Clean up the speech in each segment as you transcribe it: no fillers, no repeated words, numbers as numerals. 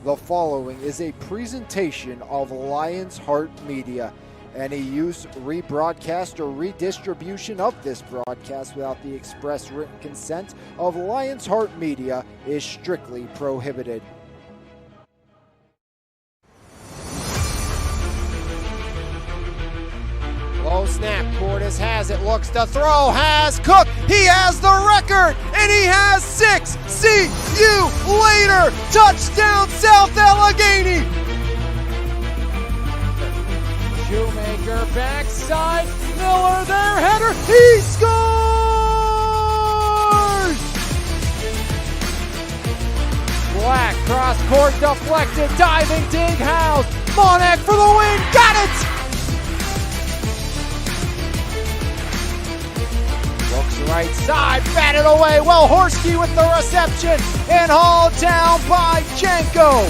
The following is a presentation of Lions Heart Media. Any use, rebroadcast, or redistribution of this broadcast without the express written consent of Lions Heart Media is strictly prohibited. Low snap, Cordes has it, looks to throw, has Cook, he has the record, and he has 6. See you later, touchdown South Allegheny. Shoemaker backside, Miller their header, he scores! Black cross court deflected, diving dig house, Monek for the win, got it! Looks right side, batted away. Well, Horsky with the reception and hauled down by Janko.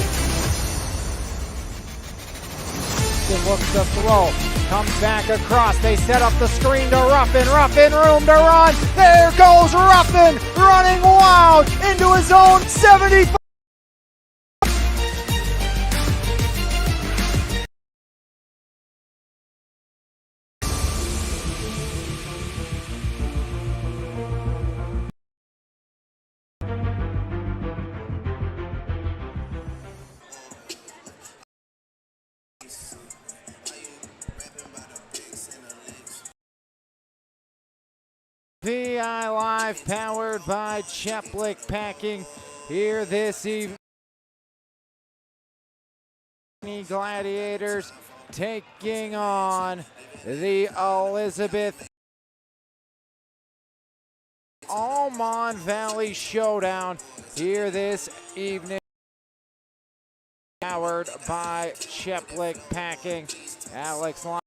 Looks to throw, comes back across. They set up the screen to Ruffin. Ruffin room to run. There goes Ruffin running wild into his own 75. MVI Live powered by Cheplick Packing here this evening. Gladiators taking on the Elizabeth Almond Valley Showdown here this evening. Powered by Cheplick Packing. Alex Lyon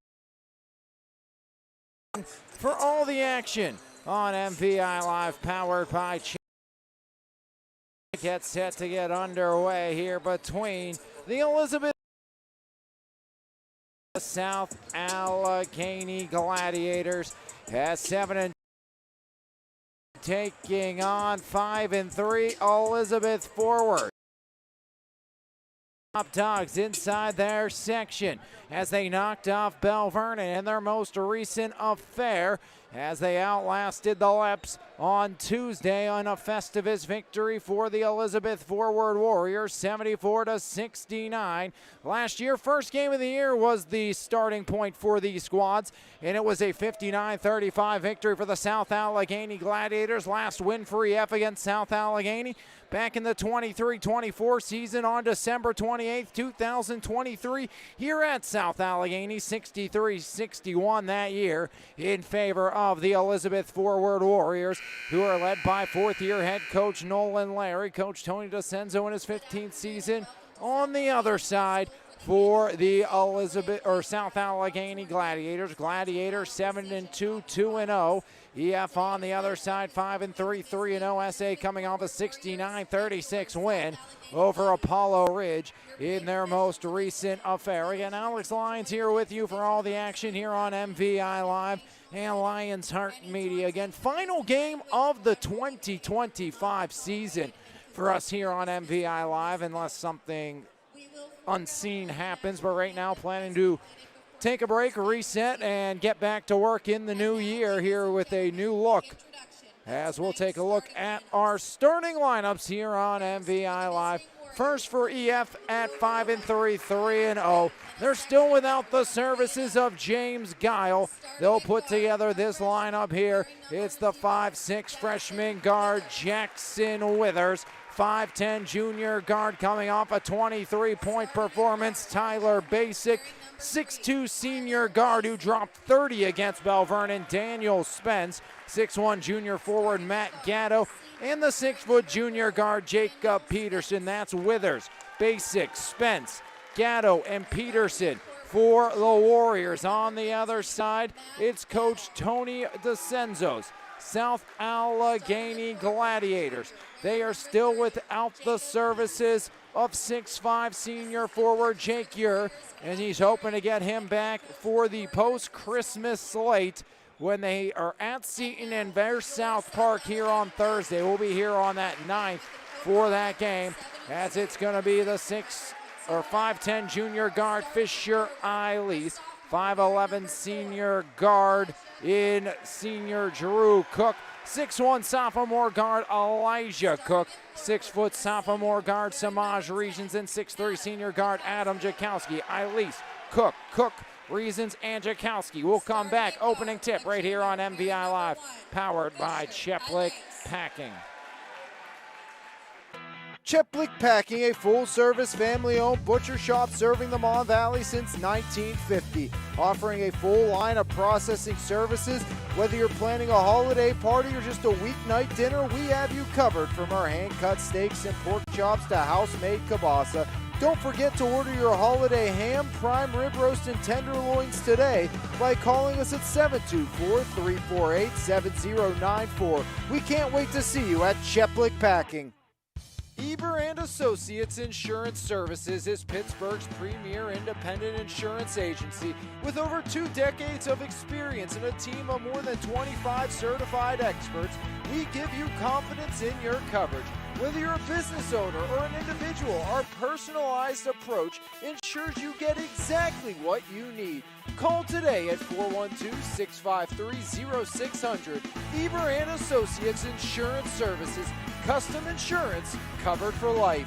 for all the action on MVI Live, powered by Cheplick. Gets set to get underway here between the Elizabeth South Allegheny Gladiators has 7 and taking on 5 and 3 Elizabeth forward. Top Dogs inside their section as they knocked off Bell Vernon in their most recent affair as they outlasted the Leps on Tuesday on a Festivus victory for the Elizabeth Forward Warriors, 74-69. Last year, first game of the year was the starting point for these squads, and it was a 59-35 victory for the South Allegheny Gladiators. Last win for EF against South Allegheny back in the 23-24 season on December 28th, 2023, here at South Allegheny, 63-61 that year in favor of the Elizabeth Forward Warriors, who are led by fourth-year head coach Nolan Larry. Coach Tony DeCenzo in his 15th season. On the other side for the South Allegheny Gladiators. Gladiators 7-2, 2-0. EF on the other side, 5-3, 3-0. SA coming off a 69-36 win over Apollo Ridge in their most recent affair. Again, Alex Lyons here with you for all the action here on MVI Live and Lions Heart Media. Again, final game of the 2025 season for us here on MVI Live, unless something unseen happens. But right now, planning to take a break, reset, and get back to work in the new year here with a new look, as we'll take a look at our starting lineups here on MVI Live. First for EF at 5-3, 3-0. They're still without the services of James Guile. They'll put together this lineup here. It's the 5'6" freshman guard Jackson Withers. 5'10" junior guard coming off a 23-point performance, Tyler Basic. 6'2" senior guard who dropped 30 against Bell Vernon, Daniel Spence. 6'1" junior forward Matt Gatto. And the 6' junior guard Jacob Peterson. That's Withers, Basic, Spence, Gatto, and Peterson for the Warriors. On the other side, it's Coach Tony DeCenzo's South Allegheny Gladiators. They are still without the services of 6'5" senior forward Jake Ure, and he's hoping to get him back for the post-Christmas slate when they are at Seton and Bear South Park here on Thursday. We'll be here on that 9th for that game, as it's going to be the 5'10 junior guard Fisher Eilis, 5'11 senior guard in senior Drew Cook, 6'1 sophomore guard Elijah Cook, 6 foot sophomore guard Samaj Reasons, and 6'3 senior guard Adam Jakowski. Eilis, Cook, Reasons, and Jakowski will come back. Opening tip right here on MVI Live, powered by Cheplik Packing. Cheplik Packing, a full-service, family-owned butcher shop serving the Mon Valley since 1950. Offering a full line of processing services. Whether you're planning a holiday party or just a weeknight dinner, we have you covered. From our hand-cut steaks and pork chops to house-made kielbasa. Don't forget to order your holiday ham, prime rib roast, and tenderloins today by calling us at 724-348-7094. We can't wait to see you at Cheplik Packing. Eber and Associates Insurance Services is Pittsburgh's premier independent insurance agency with over 2 decades of experience and a team of more than 25 certified experts. We give you confidence in your coverage. Whether you're a business owner or an individual, our personalized approach ensures you get exactly what you need. Call today at 412-653-0600. Eber and Associates Insurance Services. Custom insurance covered for life.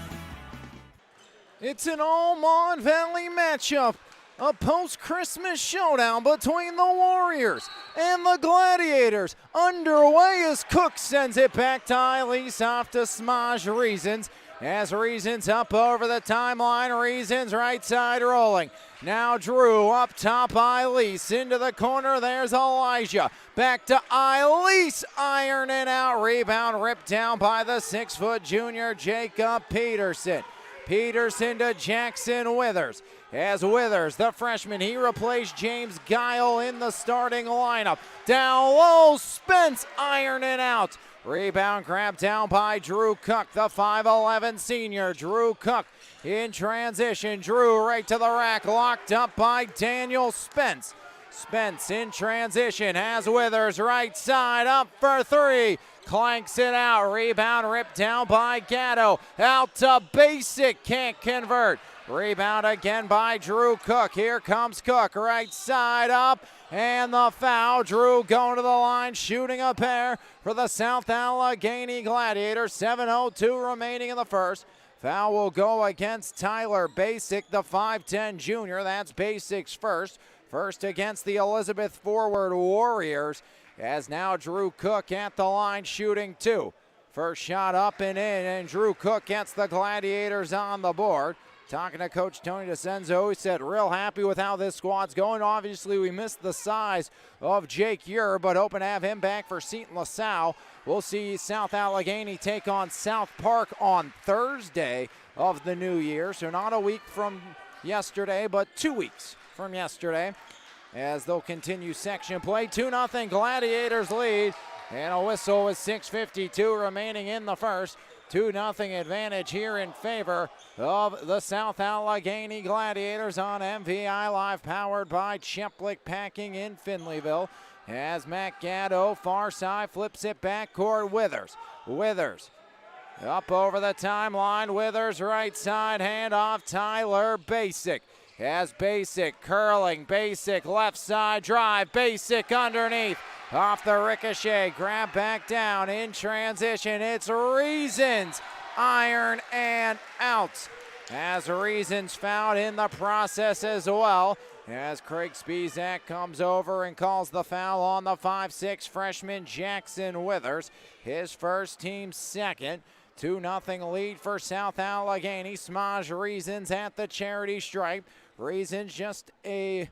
It's an all-Mon Valley matchup. A post-Christmas showdown between the Warriors and the Gladiators. Underway as Cook sends it back to Eilis off to Smaj Reasons. As Reasons up over the timeline, Reasons right side rolling. Now Drew up top, Eilis into the corner, there's Elijah. Back to Eilis, ironing out, rebound ripped down by the 6-foot junior Jacob Peterson. Peterson to Jackson Withers. As Withers, the freshman, he replaced James Guile in the starting lineup. Down low, Spence ironing out. Rebound grabbed down by Drew Cook, the 5'11 senior. Drew Cook in transition. Drew right to the rack, locked up by Daniel Spence. Spence in transition, has Withers right side, up for 3. Clanks it out, rebound ripped down by Gatto. Out to Basic, can't convert. Rebound again by Drew Cook. Here comes Cook, right side up, and the foul. Drew going to the line, shooting a pair for the South Allegheny Gladiators. 7:02 remaining in the first. Foul will go against Tyler Basic, the 5'10 junior. That's Basic's first. First against the Elizabeth Forward Warriors. As now Drew Cook at the line shooting 2. First shot up and in, and Drew Cook gets the Gladiators on the board. Talking to Coach Tony DeCenzo, he said real happy with how this squad's going. Obviously, we missed the size of Jake Ure, but hoping to have him back for Seton LaSalle. We'll see South Allegheny take on South Park on Thursday of the new year. So not a week from yesterday, but 2 weeks from yesterday, as they'll continue section play. 2-0 Gladiators lead, and a whistle with 6:52 remaining in the first. 2-0 advantage here in favor of the South Allegheny Gladiators on MVI Live, powered by Cheplik Packing in Finleyville. As Matt Gatto, far side, flips it back court. Withers up over the timeline. Withers right side, hand off Tyler Basic. As Basic curling, Basic left side drive, Basic underneath. Off the ricochet, grab back down in transition. It's Reasons, iron and out. As Reasons fouled in the process as well. As Craig Spizak comes over and calls the foul on the 5'6 freshman Jackson Withers. His first, team second. 2-0 lead for South Allegheny. Smaj Reasons at the charity stripe. Reasons just a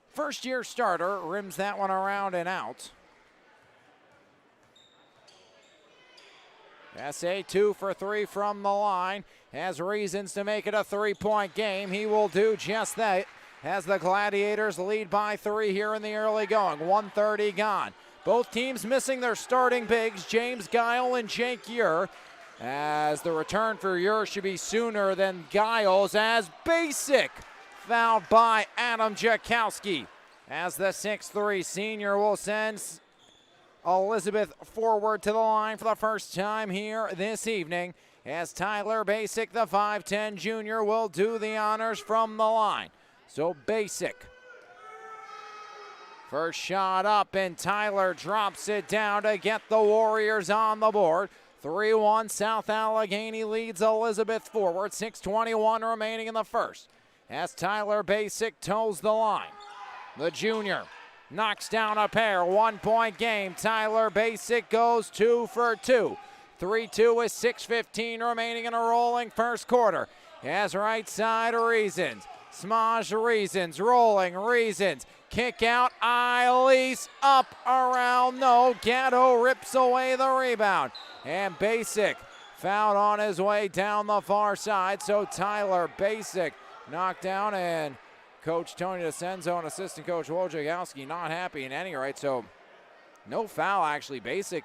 first-year starter. Rims that one around and out. SA 2 for 3 from the line. Has Reasons to make it a 3-point game. He will do just that as the Gladiators lead by 3 here in the early going. 1:30 gone. Both teams missing their starting bigs, James Guile and Jake Ure. As the return for Ure should be sooner than Giles, as Basic fouled by Adam Jakowski. As the 6'3 senior will send Elizabeth forward to the line for the first time here this evening. as Tyler Basic, the 5'10 junior, will do the honors from the line. So Basic, first shot up, and Tyler drops it down to get the Warriors on the board. 3-1, South Allegheny leads Elizabeth forward. 6:21 remaining in the first, as Tyler Basic toes the line. The junior knocks down a pair, 1-point game. Tyler Basic goes 2 for 2. 3-2 with 6:15 remaining in a rolling first quarter. As right side, Reasons. Smaj Reasons, rolling, Reasons. Kick out, Elise, up, around, no. Gatto rips away the rebound. And Basic fouled on his way down the far side. So Tyler Basic knocked down, and Coach Tony DeCenzo and assistant coach Wojciechowski not happy in any rate. So no foul, actually. Basic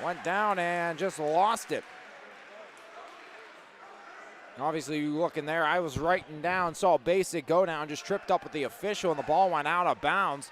went down and just lost it. Obviously, you look in there, I was writing down, saw Basic go down, just tripped up with the official, and the ball went out of bounds.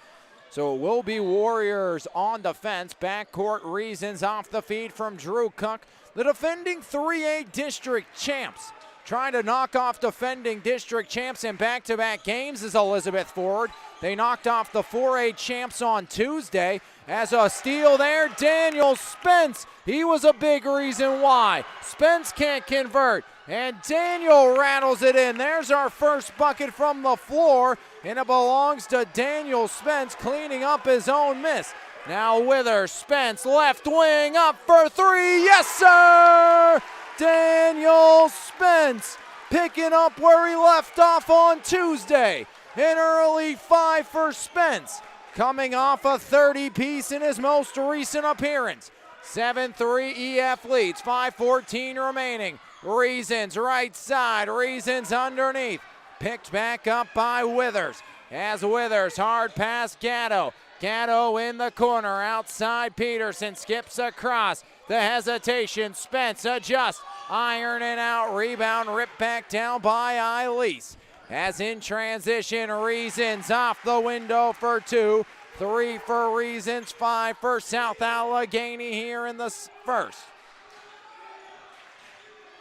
So it will be Warriors on defense. Backcourt Reasons off the feed from Drew Cook. The defending 3A district champs. Trying to knock off defending district champs in back-to-back games is Elizabeth Ford. They knocked off the 4A champs on Tuesday. As a steal there, Daniel Spence. He was a big reason why. Spence can't convert, and Daniel rattles it in. There's our first bucket from the floor, and it belongs to Daniel Spence, cleaning up his own miss. Now Withers, Spence, left wing, up for three. Yes, sir! Daniel Spence picking up where he left off on Tuesday. An early 5 for Spence, coming off a 30-piece in his most recent appearance. 7-3 EF leads, 5:14 remaining. Reasons right side, Reasons underneath. Picked back up by Withers. As Withers, hard pass, Gatto. Gatto in the corner, outside Peterson, skips across. The hesitation, Spence adjusts, ironing out, rebound, ripped back down by Elise. As in transition, Reasons off the window for 2. 3 for Reasons, 5 for South Allegheny here in the first.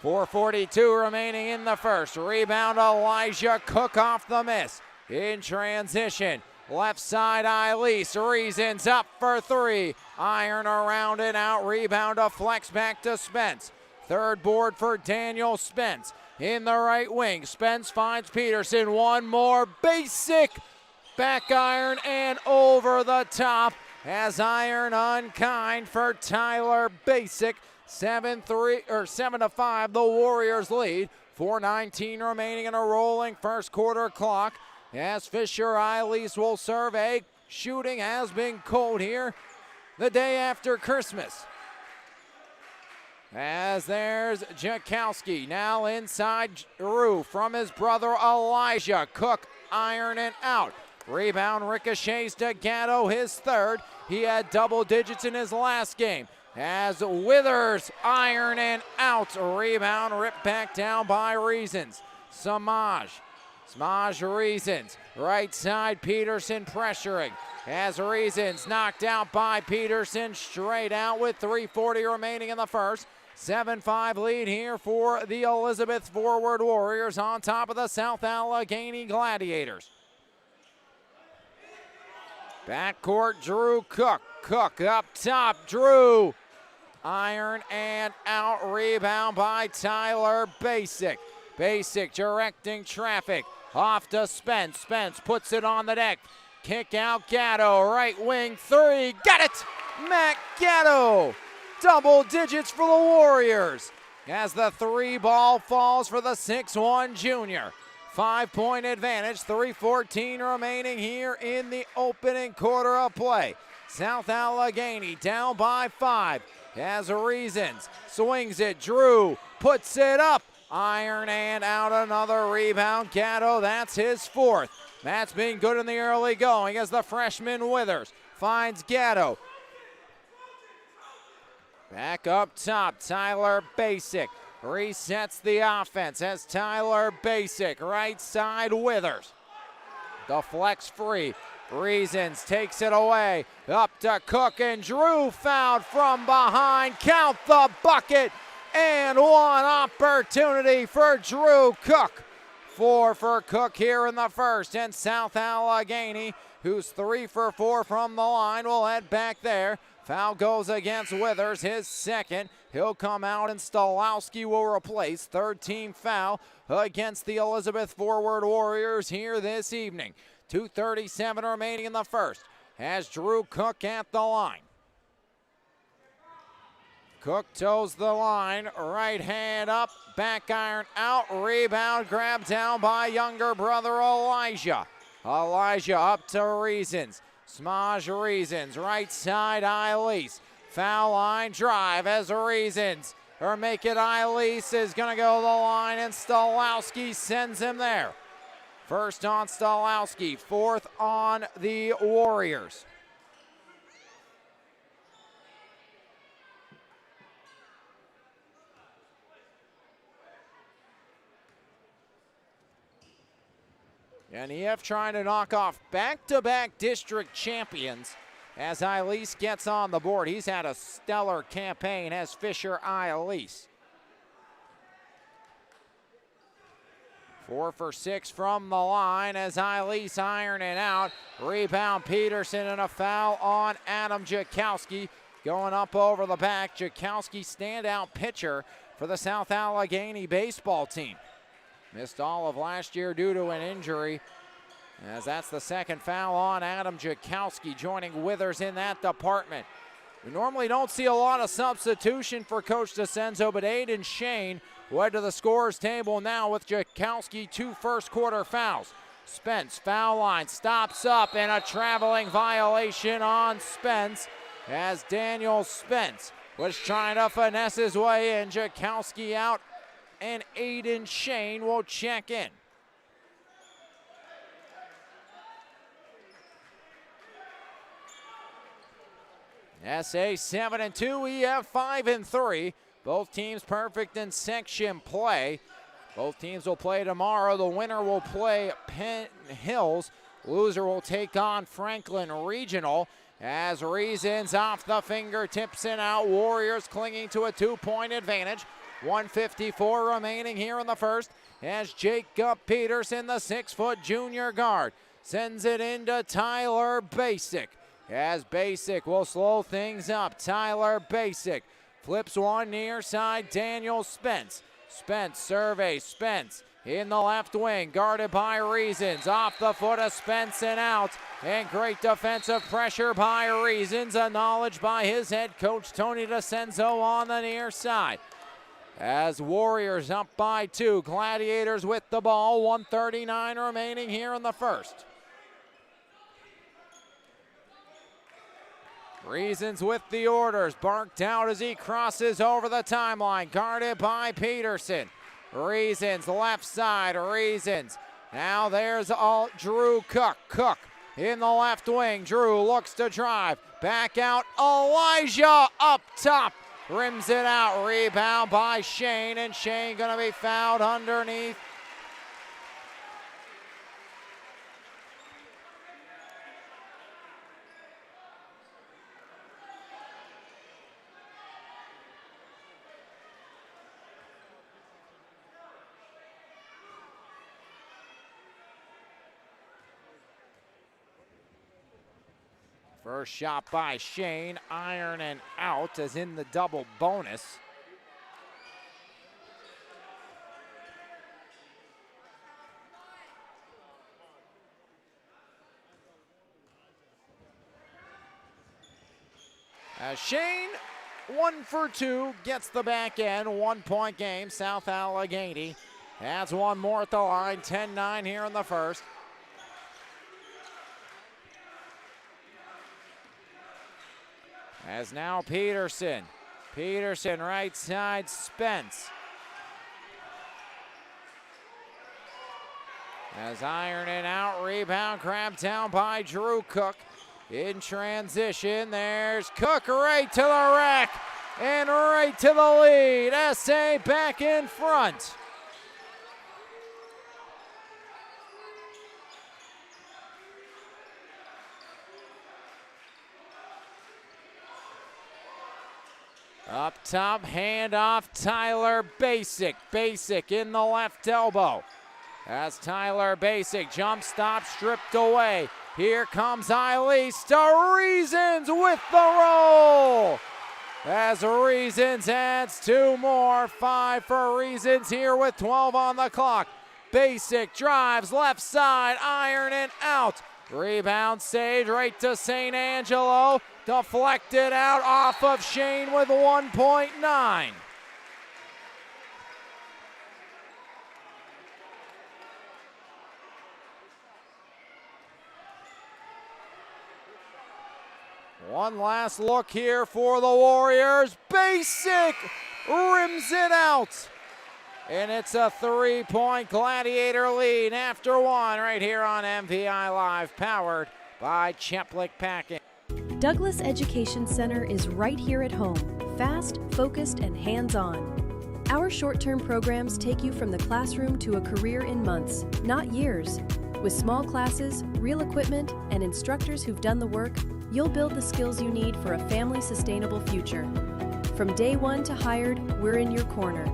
4:42 remaining in the first. Rebound, Elijah Cook off the miss. In transition, left side, Elise. Reasons up for 3. Iron around and out. Rebound, a flex back to Spence. Third board for Daniel Spence. In the right wing, Spence finds Peterson. One more, Basic. Back iron and over the top. As iron unkind for Tyler Basic. 7-5, the Warriors lead. 4:19 remaining in a rolling first quarter clock. As Fisher Eilis will serve. Shooting has been cold here the day after Christmas. As there's Jakowski, now inside Rue from his brother Elijah. Cook ironing out. Rebound ricochets to Gatto, his third. He had double digits in his last game. As Withers ironing out. Rebound ripped back down by Reasons. Smaj Reasons. Right side, Peterson pressuring. As Reasons knocked out by Peterson, straight out with 3:40 remaining in the first. 7-5 lead here for the Elizabeth Forward Warriors on top of the South Allegheny Gladiators. Backcourt, Drew Cook. Cook up top, Drew. Iron and out, rebound by Tyler Basic. Basic directing traffic. Off to Spence. Spence puts it on the deck. Kick out Gatto. Right wing 3. Got it! Matt Gatto. Double digits for the Warriors. As the 3 ball falls for the 6'1 junior. 5-point advantage. 3:14 remaining here in the opening quarter of play. South Allegheny down by 5. As Reasons swings it. Drew puts it up. Iron and out, another rebound. Gatto, that's his 4th. Matt's been good in the early going as the freshman Withers finds Gatto. Back up top, Tyler Basic resets the offense as Tyler Basic, right side Withers. The flex free. Reasons takes it away. Up to Cook, and Drew fouled from behind. Count the bucket. And one opportunity for Drew Cook. 4 for Cook here in the first. And South Allegheny, who's 3 for 4 from the line, will head back there. Foul goes against Withers, his second. He'll come out, and Stolowski will replace. Third team foul against the Elizabeth Forward Warriors here this evening. 2:37 remaining in the first. Has Drew Cook at the line. Cook toes the line, right hand up, back iron out, rebound, grabbed down by younger brother Elijah. Elijah up to Reasons. Smaj Reasons, right side Eilise. Foul line drive as Reasons, or make it Eilise, is going to go to the line, and Stolowski sends him there. First on Stolowski, fourth on the Warriors. And EF trying to knock off back-to-back district champions as Eilise gets on the board. He's had a stellar campaign as Fisher Eilise. 4 for 6 from the line as Eilise ironing out. Rebound Peterson, and a foul on Adam Jakowski. Going up over the back, Jakowski standout pitcher for the South Allegheny baseball team. Missed all of last year due to an injury, as that's the second foul on Adam Jakowski, joining Withers in that department. We normally don't see a lot of substitution for Coach DeCenzo, but Aiden Shane led to the scorer's table now with Jakowski 2 first quarter fouls. Spence, foul line, stops up, and a traveling violation on Spence as Daniel Spence was trying to finesse his way in. Jakowski out, and Aiden Shane will check in. SA 7-2, EF 5-3. Both teams perfect in section play. Both teams will play tomorrow. The winner will play Penn Hills. Loser will take on Franklin Regional. As Reasons off the fingertips and out. Warriors clinging to a 2-point advantage. 1:54 remaining here in the first, as Jacob Peterson, the 6-foot junior guard, sends it into Tyler Basic. As Basic will slow things up. Tyler Basic flips one near side. Daniel Spence. Spence surveys. Spence in the left wing, guarded by Reasons. Off the foot of Spence and out. And great defensive pressure by Reasons. A knowledge by his head coach, Tony DeCenzo, on the near side. As Warriors up by 2, Gladiators with the ball, 1:39 remaining here in the first. Reasons with the orders, barked out as he crosses over the timeline, guarded by Peterson. Reasons, left side, Reasons. Now there's Drew Cook. Cook in the left wing, Drew looks to drive, back out, Elijah up top. Rims it out, rebound by Shane, and Shane gonna be fouled underneath. First shot by Shane, iron and out, as in the double bonus. As Shane, 1 for 2, gets the back end, 1-point game. South Allegheny adds one more at the line, 10-9 here in the first. As now Peterson. Peterson right side, Spence. As ironing out, rebound grabbed down by Drew Cook. In transition, there's Cook right to the rack and right to the lead. SA back in front. Up top, handoff, Tyler Basic. Basic in the left elbow. As Tyler Basic jump stop stripped away. Here comes Eilis to Reasons with the roll. As Reasons adds 2 more, 5 for Reasons here with 12 on the clock. Basic drives left side, iron it out. Rebound saved right to St. Angelo. Deflected out off of Shane with 1.9. One last look here for the Warriors. Basic rims it out. And it's a 3-point Gladiator lead after 1 right here on MVI Live, powered by Cheplik Packing. Douglas Education Center is right here at home, fast, focused, and hands-on. Our short-term programs take you from the classroom to a career in months, not years. With small classes, real equipment, and instructors who've done the work, you'll build the skills you need for a family-sustainable future. From day 1 to hired, we're in your corner.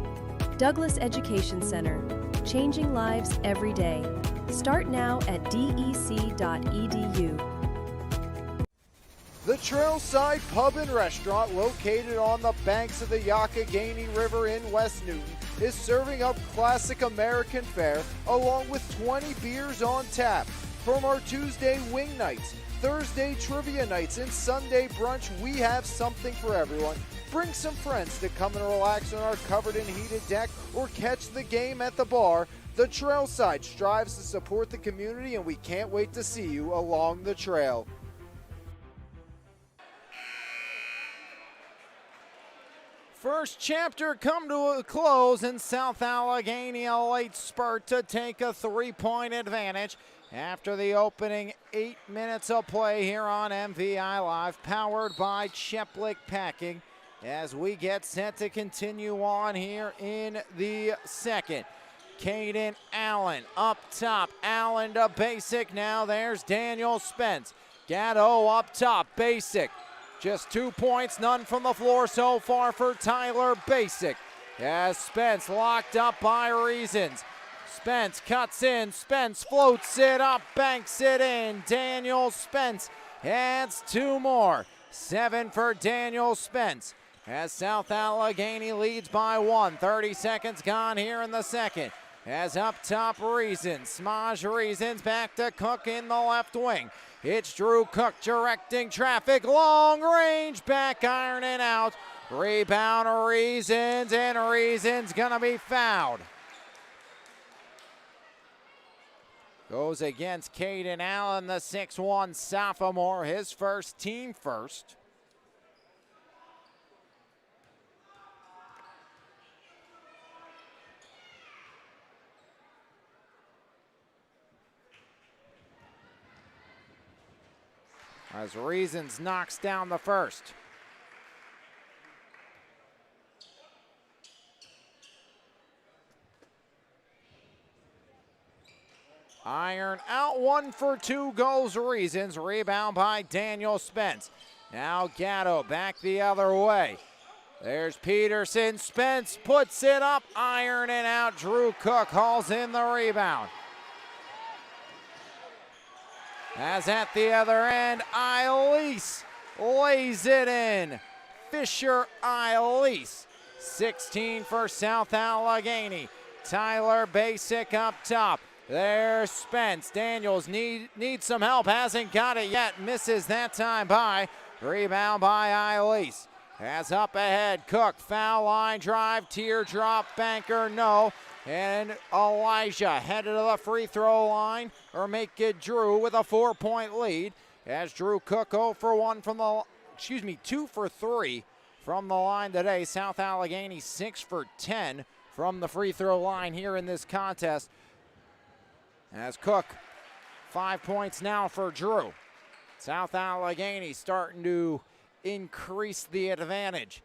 Douglas Education Center, changing lives every day. Start now at dec.edu. The Trailside Pub and Restaurant, located on the banks of the Allegheny River in West Newton, is serving up classic American fare along with 20 beers on tap. From our Tuesday wing nights, Thursday trivia nights, and Sunday brunch, we have something for everyone. Bring some friends to come and relax on our covered and heated deck or catch the game at the bar. The Trailside strives to support the community, and we can't wait to see you along the trail. First chapter come to a close, in South Allegheny a late spurt to take a 3-point advantage after the opening 8 minutes of play here on MVI Live, powered by Cheplik Packing, as we get set to continue on here in the second. Caden Allen up top. Allen to Basic. Now there's Daniel Spence. Gatto up top. Basic. Just 2 points, none from the floor so far for Tyler Basic. As Spence locked up by Reasons. Spence cuts in. Spence floats it up, banks it in. Daniel Spence adds 2 more. 7 for Daniel Spence. As South Allegheny leads by 1. 30 seconds gone here in the second. As up top, Reasons. Smaj Reasons back to Cook in the left wing. It's Drew Cook directing traffic. Long range, back ironing out. Rebound Reasons, and Reasons gonna be fouled. Goes against Caden Allen, the 6'1 sophomore, his first, team first. As Reasons knocks down the first. Iron out, 1 for 2 goes Reasons. Rebound by Daniel Spence. Now Gatto back the other way. There's Peterson. Spence puts it up, iron it out. Drew Cook hauls in the rebound. As at the other end, Eilis lays it in. Fisher Eilis, 16 for South Allegheny. Tyler Basic up top. There's Spence. Daniels needs some help, hasn't got it yet. Misses that time by. Rebound by Eilis. As up ahead, Cook, foul line drive, teardrop, banker, no. And Elijah headed to the free throw line, or make it Drew with a 4-point lead. As Drew Cook 2 for 3 from the line today. South Allegheny 6 for 10 from the free throw line here in this contest. As Cook, 5 points now for Drew. South Allegheny starting to increase the advantage.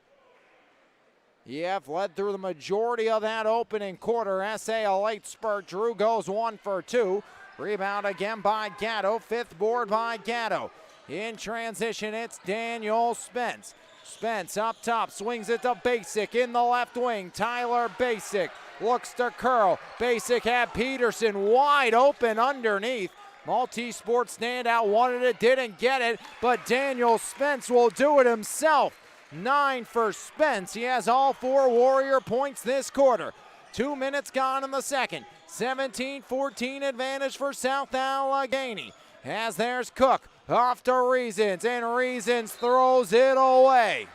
EF led through the majority of that opening quarter. SA a late spurt. Drew goes 1 for 2. Rebound again by Gatto. 5th board by Gatto. In transition, it's Daniel Spence. Spence up top, swings it to Basic in the left wing. Tyler Basic looks to curl. Basic had Peterson wide open underneath. Multi-sport standout wanted it, didn't get it, but Daniel Spence will do it himself. 9 for Spence. He has all 4 Warrior points this quarter. 2 minutes gone in the second. 17-14 advantage for South Allegheny. As there's Cook off to Reasons, and Reasons throws it away.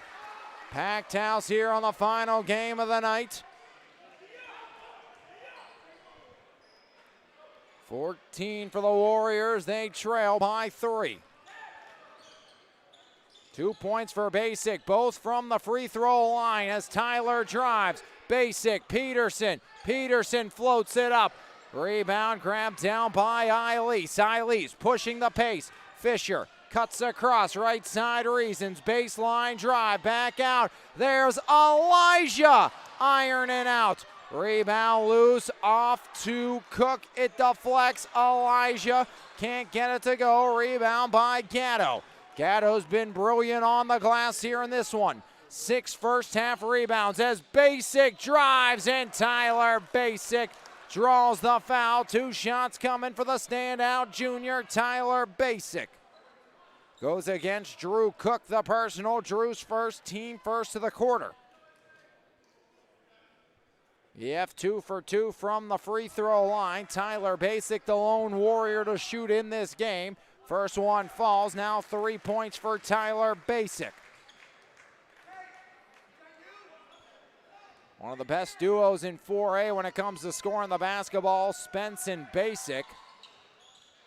Packed house here on the final game of the night. 14 for the Warriors. They trail by 3. 2 points for Basic, both from the free throw line as Tyler drives. Basic, Peterson. Peterson floats it up. Rebound grabbed down by Eilis. Eilis pushing the pace. Fisher cuts across right side. Reasons baseline drive back out. There's Elijah ironing out. Rebound loose off to Cook. It deflects. Elijah can't get it to go. Rebound by Gatto. Gatto's been brilliant on the glass here in this one. 6 first half rebounds as Basic drives, and Tyler Basic draws the foul. 2 shots coming for the standout junior, Tyler Basic. Goes against Drew Cook, the personal. Drew's first, team first to the quarter. EF 2 for 2 from the free throw line. Tyler Basic, the lone Warrior to shoot in this game. First one falls, now 3 points for Tyler Basic. One of the best duos in 4A when it comes to scoring the basketball, Spence and Basic.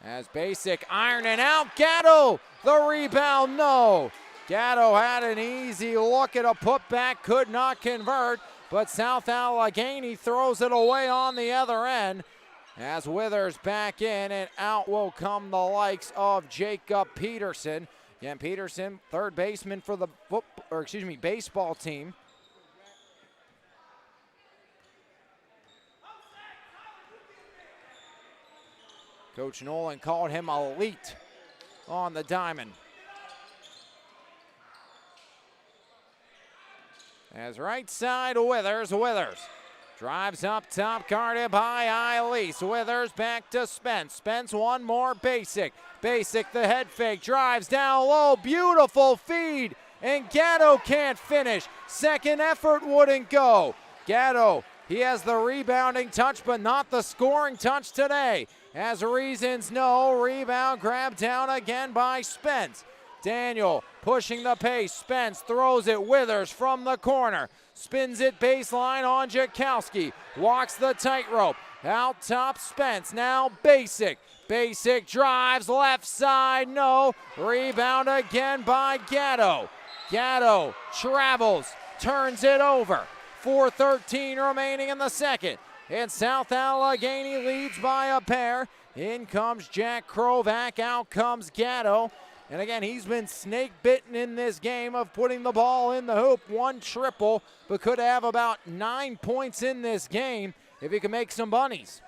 As Basic ironing out, Gatto, the rebound, no. Gatto had an easy look at a putback, could not convert, but South Allegheny throws it away on the other end. As Withers back in, and out will come the likes of Jacob Peterson. Again, Peterson, third baseman for the baseball team. Coach Nolan called him elite on the diamond. As right side, Withers drives up top, guarded by Eilis. Withers back to Spence. Spence one more, Basic. Basic the head fake, drives down low, beautiful feed, and Gatto can't finish. Second effort wouldn't go. Gatto, he has the rebounding touch, but not the scoring touch today. As Reasons no, rebound grabbed down again by Spence. Daniel pushing the pace. Spence throws it. Withers from the corner. Spins it baseline on Jakowski. Walks the tightrope. Out top Spence. Now Basic. Basic drives left side. No. Rebound again by Gatto. Gatto travels. Turns it over. 4:13 remaining in the second. And South Allegheny leads by a pair. In comes Jack Krovac. Out comes Gatto. And again, he's been snake bitten in this game of putting the ball in the hoop. 1 triple, but could have about 9 points in this game if he can make some bunnies.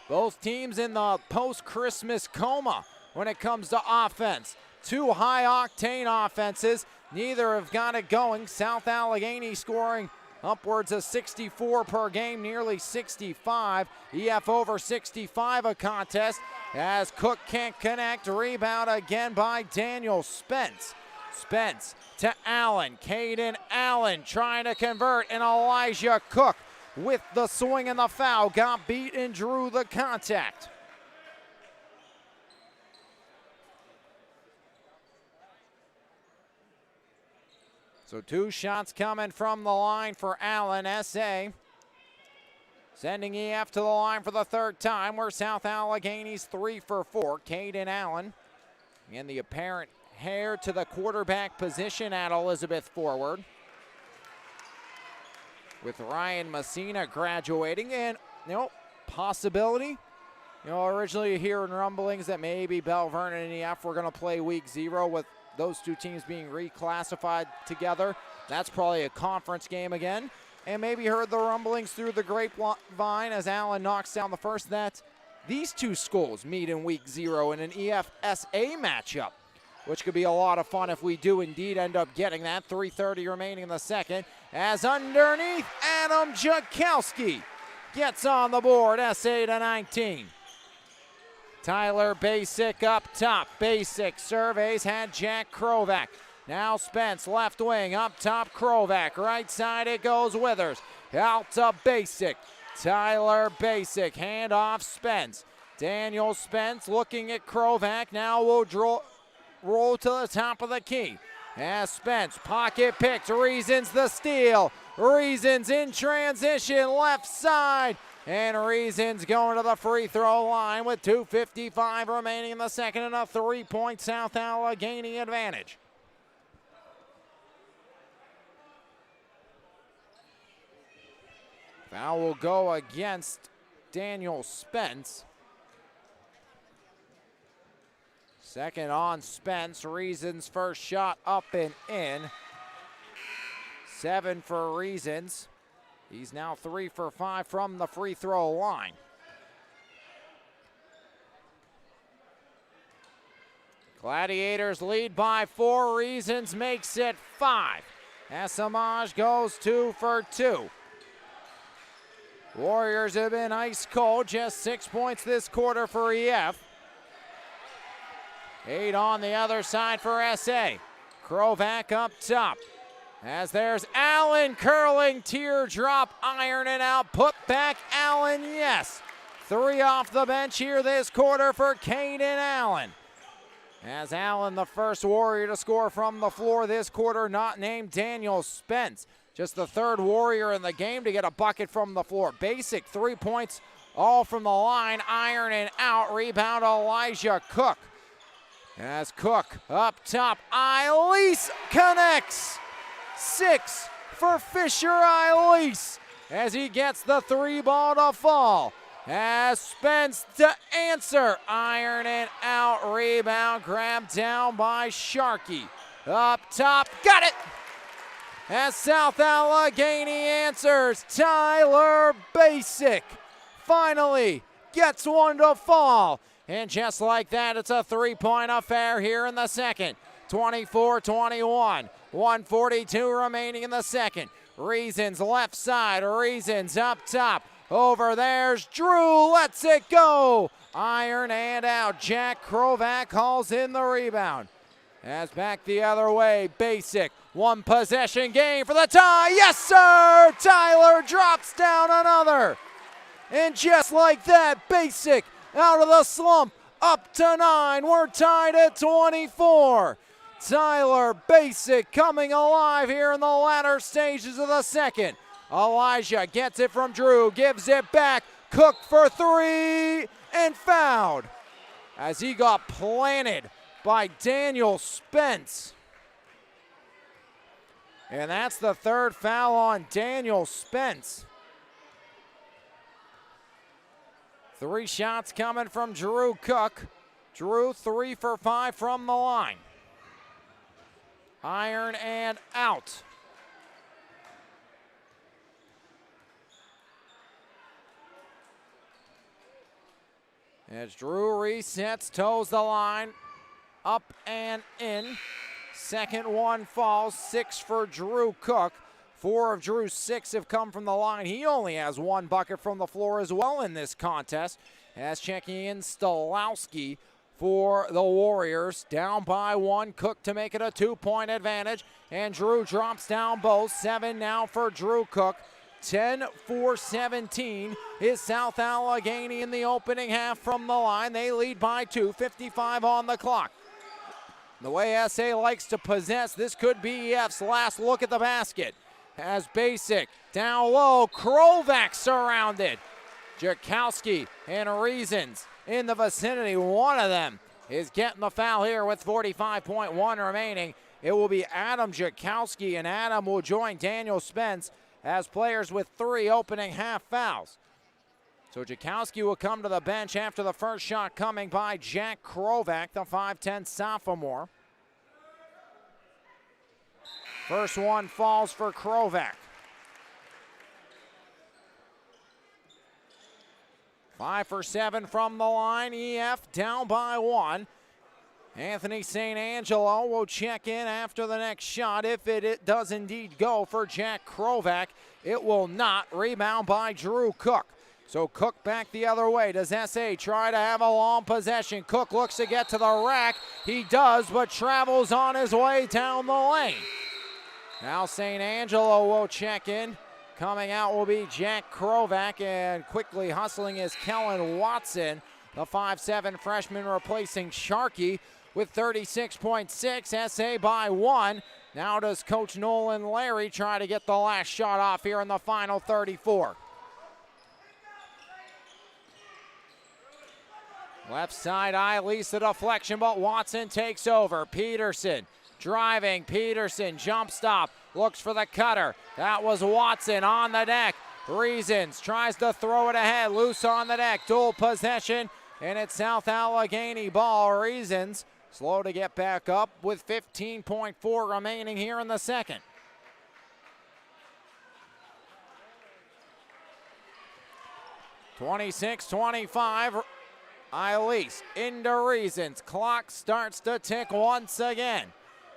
Both teams in the post-Christmas coma when it comes to offense. 2 high-octane offenses. Neither have got it going. South Allegheny scoring upwards of 64 per game, nearly 65. EF over 65 a contest as Cook can't connect. Rebound again by Daniel Spence. Spence to Allen. Caden Allen trying to convert, and Elijah Cook with the swing and the foul. Got beat and drew the contact. So 2 shots coming from the line for Allen. SA sending EF to the line for the 3rd time. We're South Allegheny's 3 for 4. Caden Allen and the apparent heir to the quarterback position at Elizabeth forward. With Ryan Messina graduating, and possibility. Originally hearing rumblings that maybe Bell Vernon and EF were going to play week 0 with those 2 teams being reclassified together. That's probably a conference game again. And maybe heard the rumblings through the grapevine as Allen knocks down the first that these 2 schools meet in week 0 in an EF-SA matchup. which could be a lot of fun if we do indeed end up getting that. 3:30 remaining in the second, as underneath, Adam Jakowski gets on the board, SA to 19. Tyler Basic up top. Basic surveys, had Jack Krovac. Now Spence, left wing, up top Krovac. Right side it goes Withers. Out to Basic. Tyler Basic, hand off Spence. Daniel Spence looking at Krovac. Now will roll to the top of the key. As Spence, pocket picks, Reasons the steal. Reasons in transition, left side. And Reasons going to the free throw line with 2:55 remaining in the second and a 3-point South Allegheny advantage. Foul will go against Daniel Spence. Second on Spence. Reasons first shot up and in. 7 for Reasons. He's now 3 for 5 from the free throw line. Gladiators lead by 4. Reasons makes it 5. Asamaj goes 2 for 2. Warriors have been ice cold, just 6 points this quarter for EF. 8 on the other side for SA. Krovac up top. As there's Allen curling, teardrop, ironing out, put back Allen, yes. 3 off the bench here this quarter for Caden Allen. As Allen, the first Warrior to score from the floor this quarter, not named Daniel Spence. Just the third Warrior in the game to get a bucket from the floor. Basic 3 points, all from the line, ironing out, rebound Elijah Cook. As Cook up top, Elise connects. 6 for Fisher Elise as he gets the 3 ball to fall. As Spence to answer, ironing out, rebound, grabbed down by Sharkey. Up top, got it! As South Allegheny answers, Tyler Basic finally gets one to fall. And just like that, it's a 3-point affair here in the second. 24-21, 1:42 remaining in the second. Reasons left side, Reasons up top. Over there's Drew, lets it go. Iron and out, Jack Krovac hauls in the rebound. As back the other way, Basic, 1 possession game for the tie. Yes, sir! Tyler drops down another. And just like that, Basic out of the slump, up to 9. We're tied at 24. Tyler Basic coming alive here in the latter stages of the second. Elijah gets it from Drew, gives it back. Cook for 3 and fouled as he got planted by Daniel Spence. And that's the 3rd foul on Daniel Spence. 3 shots coming from Drew Cook. Drew 3 for 5 from the line. Iron and out. As Drew resets, toes the line, up and in. Second one falls, 6 for Drew Cook. 4 of Drew's 6 have come from the line. He only has 1 bucket from the floor as well in this contest. As checking in Stolowski for the Warriors. Down by 1, Cook to make it a 2-point advantage. And Drew drops down both. 7 now for Drew Cook. 10 for 17 is South Allegheny in the opening half from the line. They lead by 2, 55 on the clock. The way SA likes to possess, this could be EF's last look at the basket. As Basic down low, Krovac surrounded. Jakowski and Reasons in the vicinity. One of them is getting the foul here with 45.1 remaining. It will be Adam Jakowski, and Adam will join Daniel Spence as players with 3 opening half fouls. So Jakowski will come to the bench after the first shot coming by Jack Krovac, the 5'10 sophomore. First one falls for Krovac. 5 for 7 from the line. EF down by 1. Anthony St. Angelo will check in after the next shot. If it does indeed go for Jack Krovac, it will not. Rebound by Drew Cook. So Cook back the other way. Does SA try to have a long possession? Cook looks to get to the rack. He does, but travels on his way down the lane. Now St. Angelo will check in. Coming out will be Jack Krovac, and quickly hustling is Kellen Watson, the 5'7" freshman replacing Sharkey with 36.6. SA by 1. Now does Coach Nolan Larry try to get the last shot off here in the final 34. Left side, Eilise the deflection, but Watson takes over. Peterson driving. Peterson jump stop. Looks for the cutter. That was Watson on the deck. Reasons tries to throw it ahead. Loose on the deck. Dual possession. And it's South Allegheny ball. Reasons slow to get back up with 15.4 remaining here in the second. (26-25). Eilise into Reasons. Clock starts to tick once again.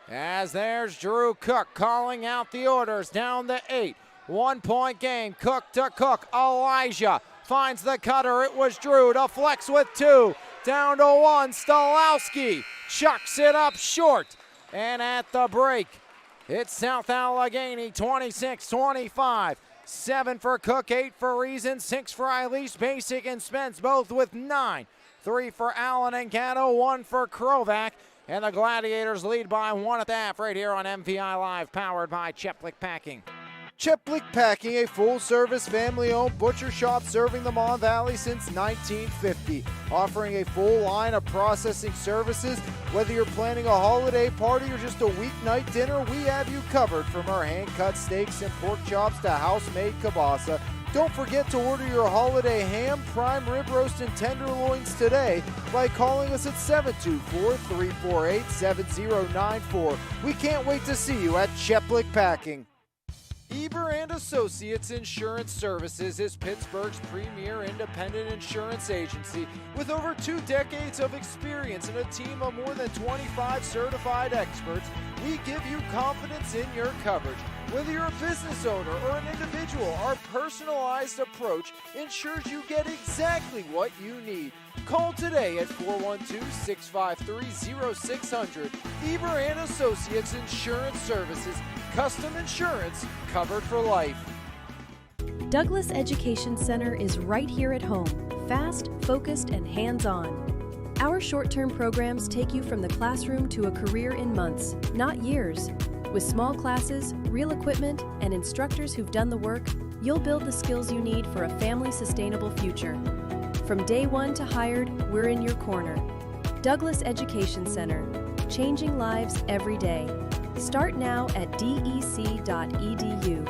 As there's Drew Cook calling out the orders down to 8. 1 point game. Cook to Cook. Elijah finds the cutter. It was Drew to flex with 2. Down to 1. Stolowski chucks it up short. And at the break, it's South Allegheny 26-25. 7 for Cook, 8 for Reasons, 6 for Eilise. Basic and Spence both with 9. 3 for Allen and Gatto, 1 for Krovac. And the Gladiators lead by 1 at the half right here on MVI Live, powered by Cheplik Packing. Cheplik Packing, a full-service, family-owned butcher shop serving the Mon Valley since 1950. Offering a full line of processing services. Whether you're planning a holiday party or just a weeknight dinner, we have you covered. From our hand-cut steaks and pork chops to house-made kielbasa. Don't forget to order your holiday ham, prime rib roast, and tenderloins today by calling us at 724-348-7094. We can't wait to see you at Cheplik Packing. Eber and Associates Insurance Services is Pittsburgh's premier independent insurance agency with over 2 decades of experience and a team of more than 25 certified experts. We give you confidence in your coverage. Whether you're a business owner or an individual, our personalized approach ensures you get exactly what you need. Call today at 412-653-0600. Eber and Associates Insurance Services. Custom insurance covered for life. Douglas Education Center is right here at home, fast, focused, and hands-on. Our short-term programs take you from the classroom to a career in months, not years. With small classes, real equipment, and instructors who've done the work, you'll build the skills you need for a family-sustainable future. From day one to hired, we're in your corner. Douglas Education Center, changing lives every day. Start now at dec.edu.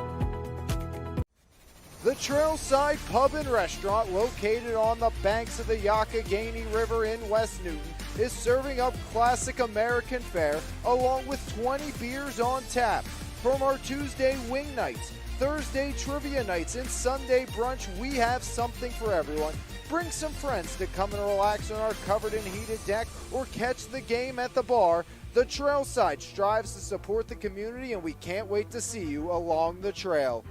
The Trailside Pub and Restaurant, located on the banks of the Allegheny River in West Newton, is serving up classic American fare along with 20 beers on tap. From our Tuesday wing nights, Thursday trivia nights, and Sunday brunch, we have something for everyone. Bring some friends to come and relax on our covered and heated deck or catch the game at the bar. The Trailside strives to support the community, and we can't wait to see you along the trail.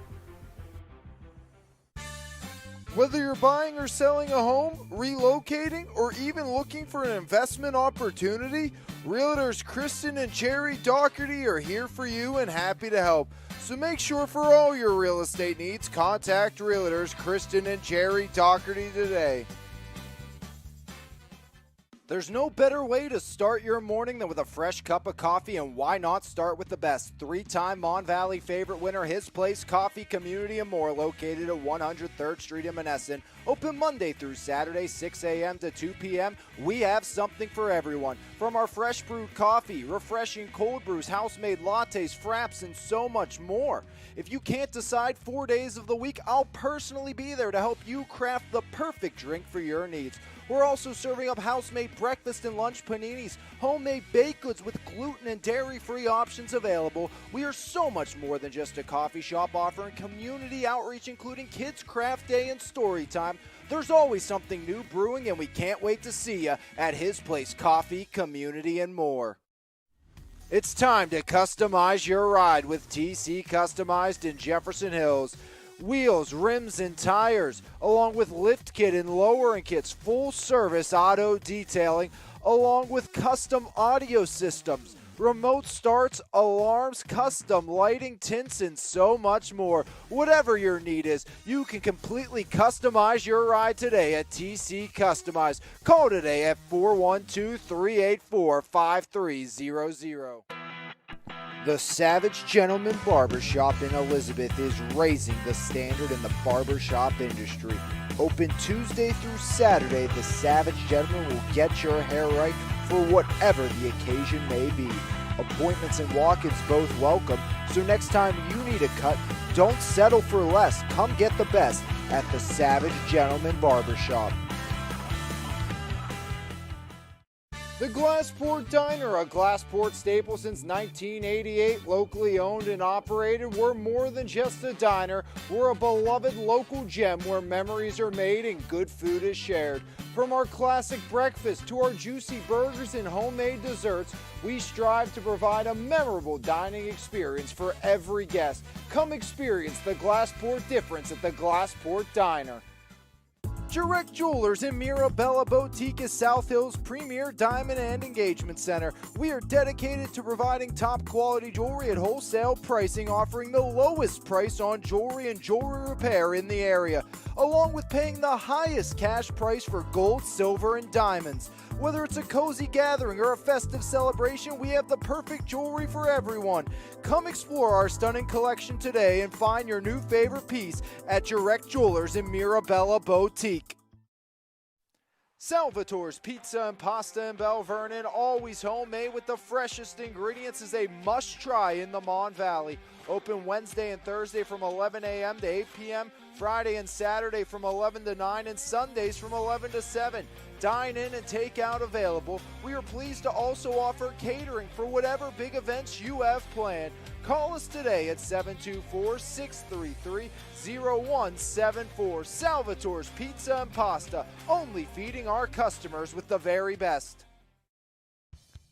Whether you're buying or selling a home, relocating, or even looking for an investment opportunity, Realtors Kristen and Jerry Doherty are here for you and happy to help. So make sure for all your real estate needs, contact Realtors Kristen and Jerry Doherty today. There's no better way to start your morning than with a fresh cup of coffee, and why not start with the best? 3-time Mon Valley favorite winner, His Place Coffee, Community and More, located at 103rd Street in Monessen. Open Monday through Saturday, 6 a.m. to 2 p.m. We have something for everyone. From our fresh brewed coffee, refreshing cold brews, house-made lattes, fraps, and so much more. If you can't decide 4 days of the week, I'll personally be there to help you craft the perfect drink for your needs. We're also serving up house-made breakfast and lunch paninis, homemade baked goods with gluten and dairy-free options available. We are so much more than just a coffee shop offering community outreach, including Kids Craft Day and Story Time. There's always something new brewing, and we can't wait to see you at his place, coffee, community, and more. It's time to customize your ride with TC Customized in Jefferson Hills. Wheels, rims, and tires, along with lift kit and lowering kits, full service auto detailing, along with custom audio systems, remote starts, alarms, custom lighting, tints, and so much more. Whatever your need is, you can completely customize your ride today at TC Customized. Call today at 412-384-5300. The Savage Gentleman Barbershop in Elizabeth is raising the standard in the barbershop industry. Open Tuesday through Saturday, the Savage Gentleman will get your hair right for whatever the occasion may be. Appointments and walk-ins both welcome, so next time you need a cut, don't settle for less. Come get the best at the Savage Gentleman Barbershop. The Glassport Diner, a Glassport staple since 1988, locally owned and operated. We're more than just a diner. We're a beloved local gem where memories are made and good food is shared. From our classic breakfast to our juicy burgers and homemade desserts, we strive to provide a memorable dining experience for every guest. Come experience the Glassport difference at the Glassport Diner. Direct Jewelers in Mirabella Boutique is South Hill's premier diamond and engagement center. We are dedicated to providing top quality jewelry at wholesale pricing, offering the lowest price on jewelry and jewelry repair in the area, along with paying the highest cash price for gold, silver, and diamonds. Whether it's a cozy gathering or a festive celebration, we have the perfect jewelry for everyone. Come explore our stunning collection today and find your new favorite piece at Direct Jewelers in Mirabella Boutique. Salvatore's Pizza and Pasta in Bell Vernon, always homemade with the freshest ingredients, is a must-try in the Mon Valley. Open Wednesday and Thursday from 11 a.m. to 8 p.m., Friday and Saturday from 11 to 9, and Sundays from 11 to 7. Dine in and take out available. We are pleased to also offer catering for whatever big events you have planned. Call us today at 724-633-0174. Salvatore's Pizza and Pasta, only feeding our customers with the very best.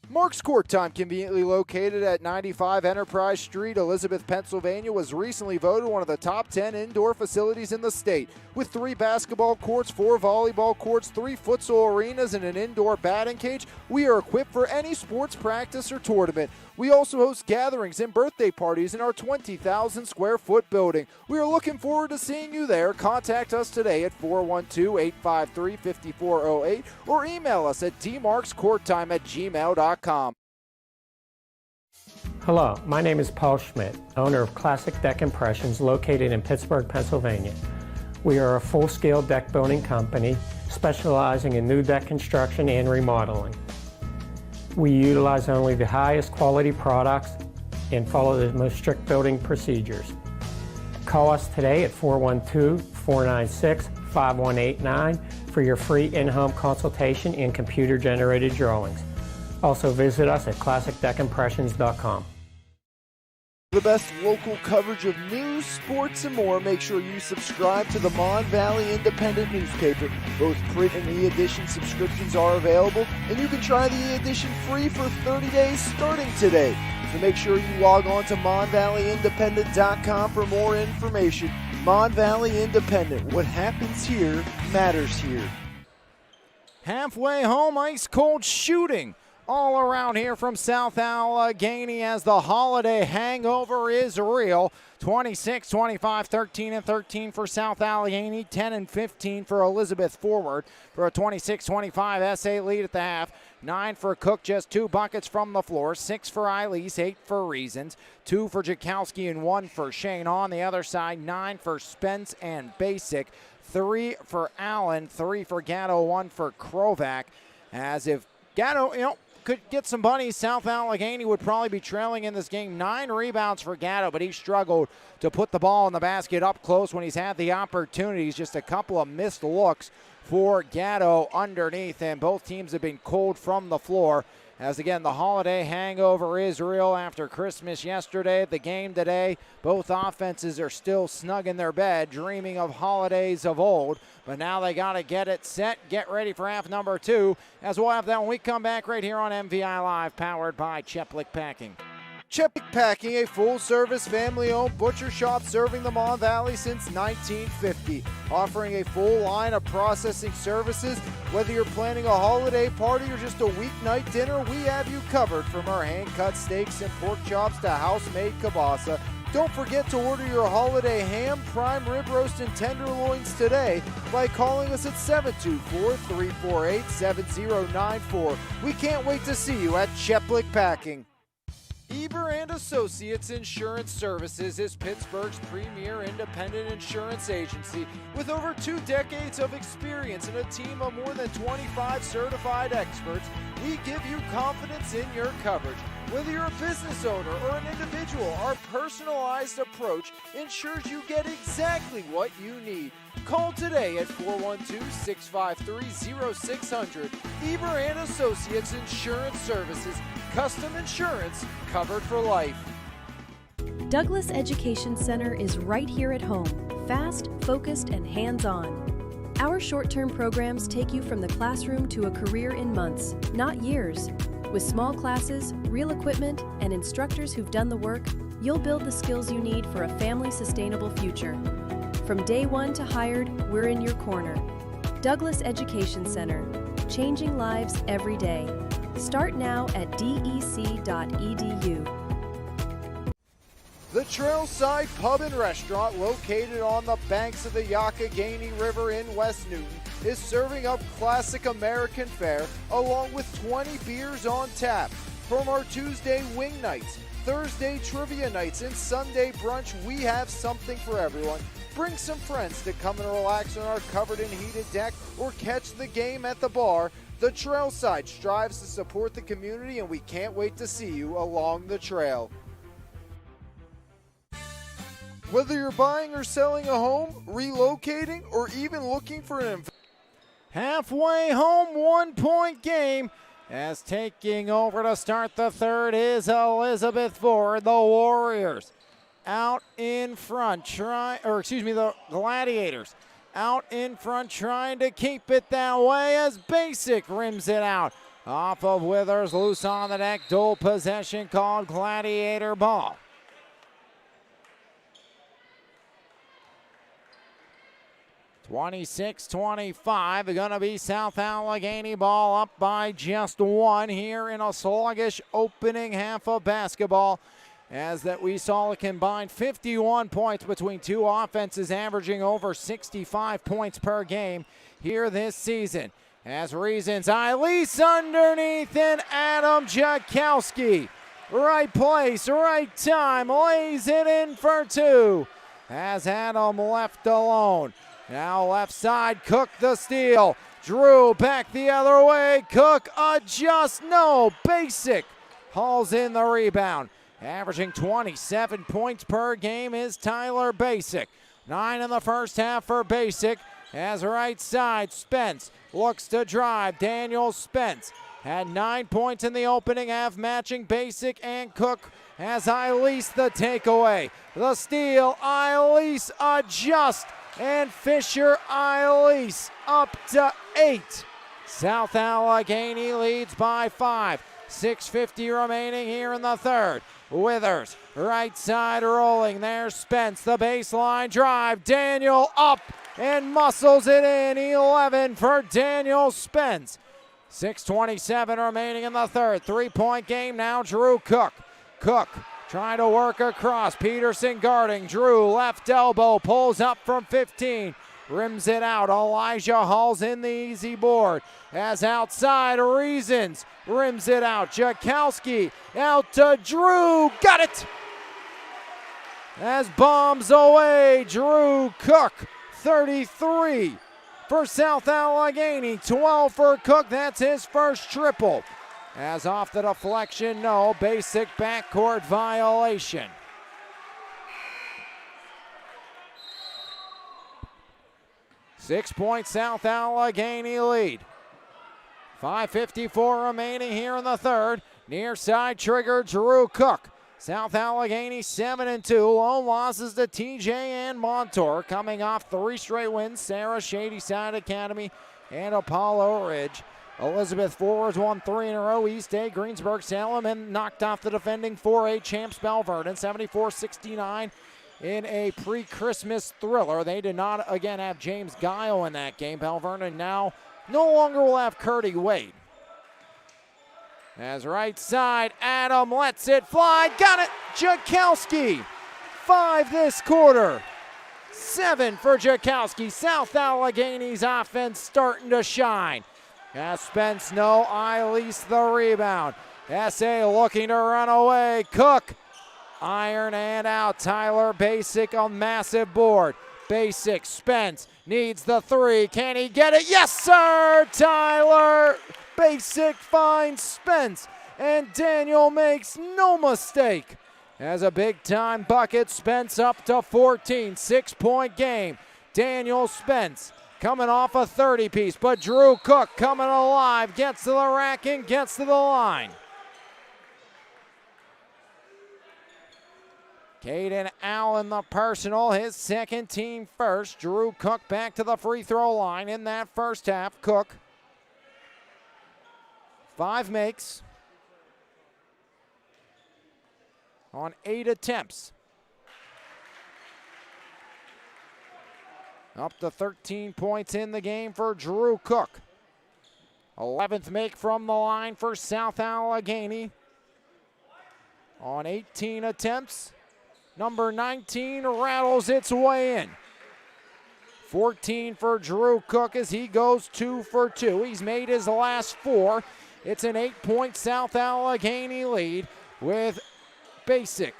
Mark's Court Time, conveniently located at 95 Enterprise Street, Elizabeth, Pennsylvania, was recently voted one of the top 10 indoor facilities in the state. With 3 basketball courts, 4 volleyball courts, 3 futsal arenas, and an indoor batting cage, we are equipped for any sports practice or tournament. We also host gatherings and birthday parties in our 20,000 square foot building. We are looking forward to seeing you there. Contact us today at 412-853-5408 or email us at dmarkscourttime@gmail.com. Hello, my name is Paul Schmidt, owner of Classic Deck Impressions located in Pittsburgh, Pennsylvania. We are a full-scale deck building company specializing in new deck construction and remodeling. We utilize only the highest quality products and follow the most strict building procedures. Call us today at 412-496-5189 for your free in-home consultation and computer-generated drawings. Also visit us at classicdeckimpressions.com. The best local coverage of news, sports, and more. Make sure you subscribe to the Mon Valley Independent newspaper. Both print and e-edition subscriptions are available, and you can try the e-edition free for 30 days starting today. So make sure you log on to monvalleyindependent.com for more information. Mon Valley Independent. What happens here matters here. Halfway home, ice cold shooting all around here from South Allegheny as the holiday hangover is real. 26-25, 13-13 for South Allegheny, 10-15 for Elizabeth forward for a 26-25 SA lead at the half. 9 for Cook, just 2 buckets from the floor. 6 for Eilis, 8 for Reasons, 2 for Jakowski, and 1 for Shane. On the other side, 9 for Spence and Basic, 3 for Allen, 3 for Gatto, 1 for Krovac. As if Gatto, could get some bunnies, South Allegheny would probably be trailing in this game. 9 rebounds for Gatto, but he struggled to put the ball in the basket up close when he's had the opportunities. Just a couple of missed looks for Gatto underneath, and both teams have been cold from the floor. As again, the holiday hangover is real after Christmas yesterday. The game today, both offenses are still snug in their bed, dreaming of holidays of old. But now they got to get it set, get ready for half number 2, as we'll have that when we come back right here on MVI Live, powered by Cheplick Packing. Cheplick Packing, a full-service, family-owned butcher shop serving the Mon Valley since 1950. Offering a full line of processing services. Whether you're planning a holiday party or just a weeknight dinner, we have you covered. From our hand-cut steaks and pork chops to house-made kielbasa. Don't forget to order your holiday ham, prime rib roast, and tenderloins today by calling us at 724-348-7094. We can't wait to see you at Cheplick Packing. Eber and Associates Insurance Services is Pittsburgh's premier independent insurance agency with over 2 decades of experience and a team of more than 25 certified experts. We give you confidence in your coverage. Whether you're a business owner or an individual, our personalized approach ensures you get exactly what you need. Call today at 412-653-0600. Eber and Associates Insurance Services. Custom insurance covered for life. Douglas Education Center is right here at home, fast, focused, and hands-on. Our short-term programs take you from the classroom to a career in months, not years. With small classes, real equipment, and instructors who've done the work, you'll build the skills you need for a family-sustainable future. From day one to hired, we're in your corner. Douglas Education Center, changing lives every day. Start now at dec.edu. The Trailside Pub and Restaurant, located on the banks of the Allegheny River in West Newton, is serving up classic American fare along with 20 beers on tap. From our Tuesday wing nights, Thursday trivia nights, and Sunday brunch, we have something for everyone. Bring some friends to come and relax on our covered and heated deck or catch the game at the bar. The Trailside strives to support the community, and we can't wait to see you along the trail. Whether you're buying or selling a home, relocating, or even looking for an Halfway home, 1-point game. As taking over to start the third is Elizabeth Ford. The Warriors out in front, the Gladiators out in front trying to keep it that way as Basic rims it out. Off of Withers, loose on the deck, dual possession called Gladiator ball. (26-25), going to be South Allegheny ball up by just 1 here in a sluggish opening half of basketball. As that we saw a combined 51 points between two offenses, averaging over 65 points per game here this season. As reasons, Eilis underneath and Adam Jakowski. Right place, right time, lays it in for 2. As Adam left alone. Now left side, Cook the steal. Drew back the other way. Cook adjusts. No, Basic hauls in the rebound. Averaging 27 points per game is Tyler Basic. 9 in the first half for Basic. As right side, Spence looks to drive. Daniel Spence had 9 points in the opening half, matching Basic and Cook. As Eilis the takeaway. The steal, Eilis adjusts. And Fisher Eilis up to 8. South Allegheny leads by 5. 6:50 remaining here in the third. Withers, right side rolling. There's Spence, the baseline drive. Daniel up and muscles it in. 11 for Daniel Spence. 6:27 remaining in the third. 3-point game now, Drew Cook. Cook trying to work across. Peterson guarding. Drew left elbow, pulls up from 15. Rims it out. Elijah hauls in the easy board. As outside, Reasons rims it out. Jakowski out to Drew. Got it! As bombs away, Drew Cook, 33 for South Allegheny. 12 for Cook. That's his first triple. As off the deflection, no. Basic backcourt violation. 6-point South Allegheny lead. 5:54 remaining here in the third. Near side trigger, Drew Cook. South Allegheny 7-2. Lone losses to TJ and Montour. Coming off 3 straight wins. Sarah Shadyside Academy and Apollo Ridge. Elizabeth Forwards won 3 in a row. East A, Greensburg, Salem, and knocked off the defending 4A champs Bell Vernon 74-69 in a pre-Christmas thriller. They did not again have James Guile in that game. Bell Vernon now no longer will have Curdy Wade. As right side, Adam lets it fly. Got it, Jakowski. 5 this quarter. 7 for Jakowski. South Allegheny's offense starting to shine. As Spence, no, Eilis the rebound. SA looking to run away. Cook, iron and out. Tyler Basic, a massive board. Basic, Spence needs the 3. Can he get it? Yes, sir! Tyler Basic finds Spence, and Daniel makes no mistake. Has a big-time bucket. Spence up to 14. 6-point game. Daniel Spence coming off a 30-piece, but Drew Cook coming alive. Gets to the rack and gets to the line. Caden Allen, the personal, his second team first. Drew Cook back to the free throw line in that first half. Cook, 5 makes on 8 attempts. Up to 13 points in the game for Drew Cook. 11th make from the line for South Allegheny on 18 attempts. Number 19 rattles its way in. 14 for Drew Cook as he goes 2 for 2. He's made his last 4. It's an 8-point South Allegheny lead with Basic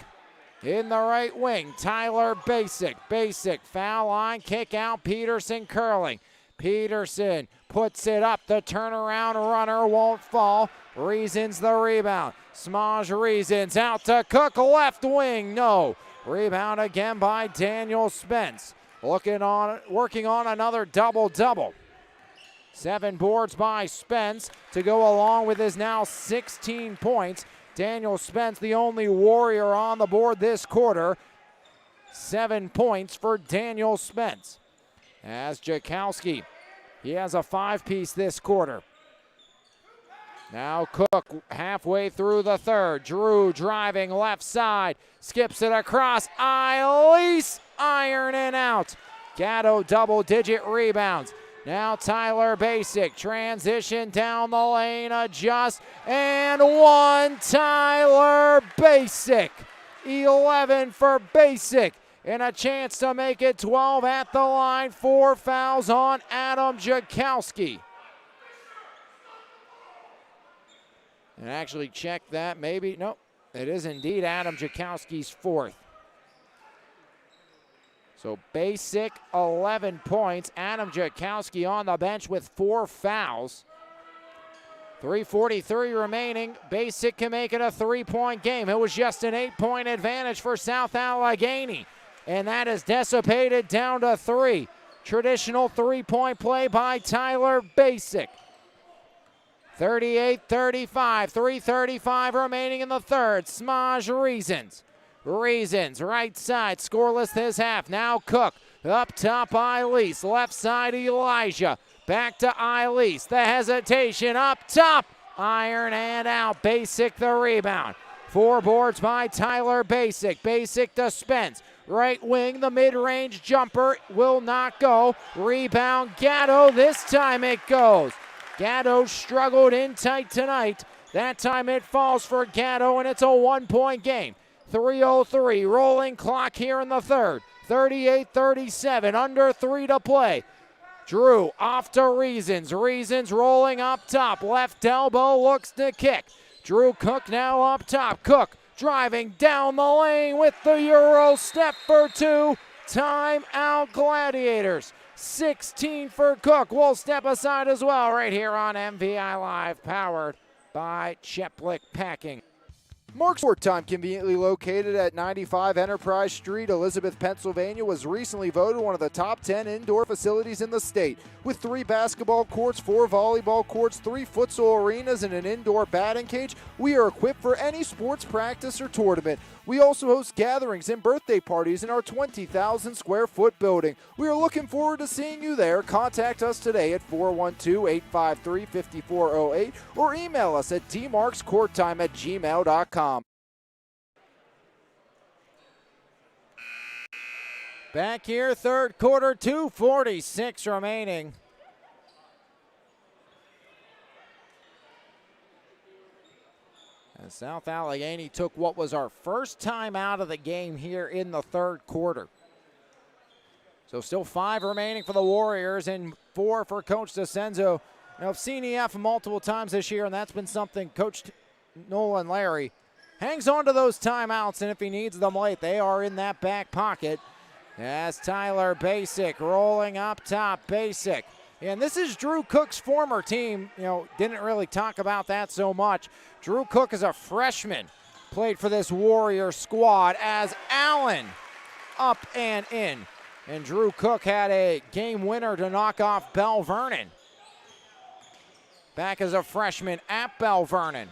in the right wing. Tyler Basic. Basic, foul line, kick out, Peterson curling. Peterson puts it up. The turnaround runner won't fall. Reasons the rebound. Smaj Reasons out to Cook, left wing, no. Rebound again by Daniel Spence. Working on another double-double. 7 boards by Spence to go along with his now 16 points. Daniel Spence, the only Warrior on the board this quarter. 7 points for Daniel Spence. As Jakowski, he has a 5-piece this quarter. Now Cook halfway through the third. Drew driving left side. Skips it across. Eilis, iron and out. Gatto double-digit rebounds. Now Tyler Basic, transition down the lane, adjust, and 1. Tyler Basic. 11 for Basic, and a chance to make it 12 at the line. 4 fouls on Adam Jakowski. And actually check that, maybe, nope, it is indeed Adam Jakowski's 4th. So Basic, 11 points. Adam Jakowski on the bench with 4 fouls. 3:43 remaining. Basic can make it a 3-point game. It was just an 8-point advantage for South Allegheny, and that is dissipated down to 3. Traditional 3-point play by Tyler Basic. 38-35, 3:35 remaining in the third. Smaj Reasons. Reasons, right side, scoreless this half. Now Cook, up top Eilis, left side Elijah. Back to Eilis, the hesitation, up top. Iron and out, Basic the rebound. 4 boards by Tyler Basic. Basic to Spence. Right wing, the mid-range jumper will not go. Rebound, Gatto, this time it goes. Gatto struggled in tight tonight. That time it falls for Gatto, and it's a 1-point game. 3:03, rolling clock here in the third. 38-37, under 3 to play. Drew off to Reasons. Reasons rolling up top. Left elbow looks to kick. Drew Cook now up top. Cook driving down the lane with the Euro step for 2. Timeout Gladiators. 16 for Cook. We'll step aside as well right here on MVI Live, powered by Cheplick Packing. Mark's Court Time, conveniently located at 95 Enterprise Street, Elizabeth, Pennsylvania, was recently voted one of the top 10 indoor facilities in the state. With 3 basketball courts, 4 volleyball courts, 3 futsal arenas, and an indoor batting cage, we are equipped for any sports practice or tournament. We also host gatherings and birthday parties in our 20,000 square foot building. We are looking forward to seeing you there. Contact us today at 412-853-5408 or email us at dmarkscourttime@gmail.com. Back here, third quarter, 2:46 remaining. And South Allegheny took what was our first time out of the game here in the third quarter. So still 5 remaining for the Warriors and 4 for Coach DeCenzo. Now, I've seen EF multiple times this year, and that's been something Coach Nolan Larry hangs on to those timeouts, and if he needs them late, they are in that back pocket. As Tyler Basic rolling up top, Basic. And this is Drew Cook's former team. Didn't really talk about that so much. Drew Cook is a freshman, played for this Warrior squad as Allen up and in. And Drew Cook had a game winner to knock off Bell Vernon. Back as a freshman at Bell Vernon.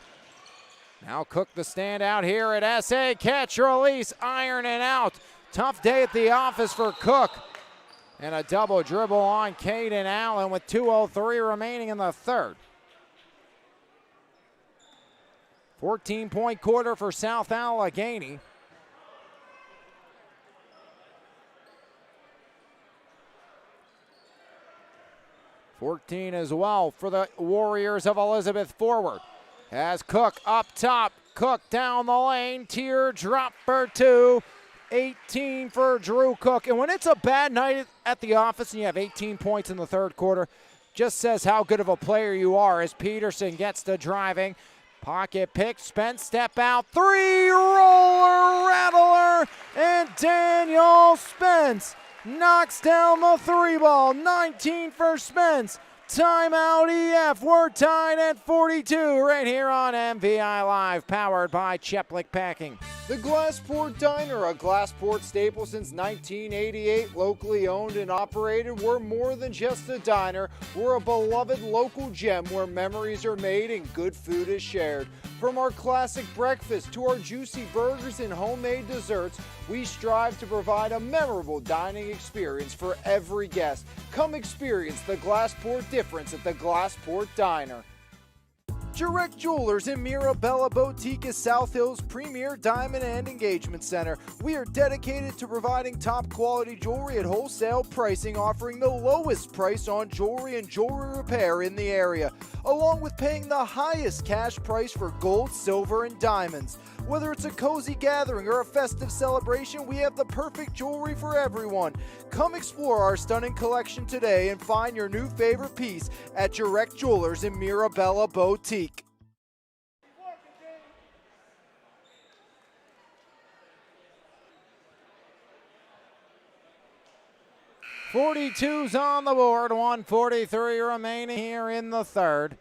Now Cook the standout here at SA. Catch, release, iron and out. Tough day at the office for Cook. And a double dribble on Caden Allen with 2:03 remaining in the third. 14-point quarter for South Allegheny. .14 as well for the Warriors of Elizabeth forward. As Cook up top, Cook down the lane, teardrop for 2. 18 for Drew Cook. And when it's a bad night at the office and you have 18 points in the third quarter, just says how good of a player you are as Peterson gets to driving. Pocket pick, Spence step out, 3, roller, rattler, and Daniel Spence knocks down the 3 ball. 19 for Spence. Timeout EF. We're tied at 42 right here on MVI Live, powered by Cheplik Packing. The Glassport Diner, a Glassport staple since 1988, locally owned and operated. We're more than just a diner. We're a beloved local gem where memories are made and good food is shared. From our classic breakfast to our juicy burgers and homemade desserts, we strive to provide a memorable dining experience for every guest. Come experience the Glassport difference at the Glassport Diner. Direct Jewelers in Mirabella Boutique is South Hill's premier diamond and engagement center. We are dedicated to providing top quality jewelry at wholesale pricing, offering the lowest price on jewelry and jewelry repair in the area, along with paying the highest cash price for gold, silver, and diamonds. Whether it's a cozy gathering or a festive celebration, we have the perfect jewelry for everyone. Come explore our stunning collection today and find your new favorite piece at Direct Jewelers in Mirabella Boutique. .42's on the board, 1:43 remaining here in the third.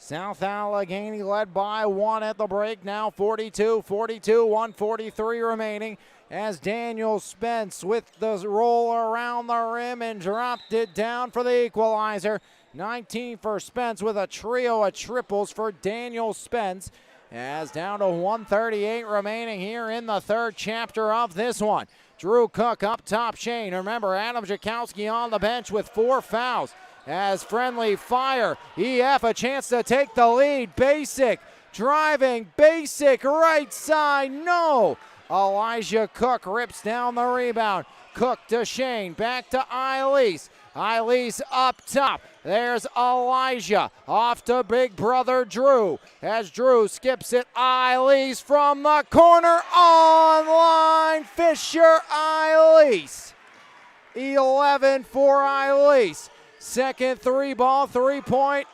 South Allegheny led by 1 at the break, now 42-42, 1:43 remaining as Daniel Spence with the roll around the rim and dropped it down for the equalizer. 19 for Spence with a trio of triples for Daniel Spence. As down to 1:38 remaining here in the third chapter of this one. Drew Cook up top, Shane. Remember, Adam Jakowski on the bench with 4 fouls. As friendly fire, EF a chance to take the lead. Basic driving, Basic right side, no. Elijah Cook rips down the rebound. Cook to Shane, back to Eilis. Eilis up top. There's Elijah off to big brother Drew. As Drew skips it, Eilis from the corner, online. Fisher Eilis. 11 for Eilis. Second 3-ball, 3-point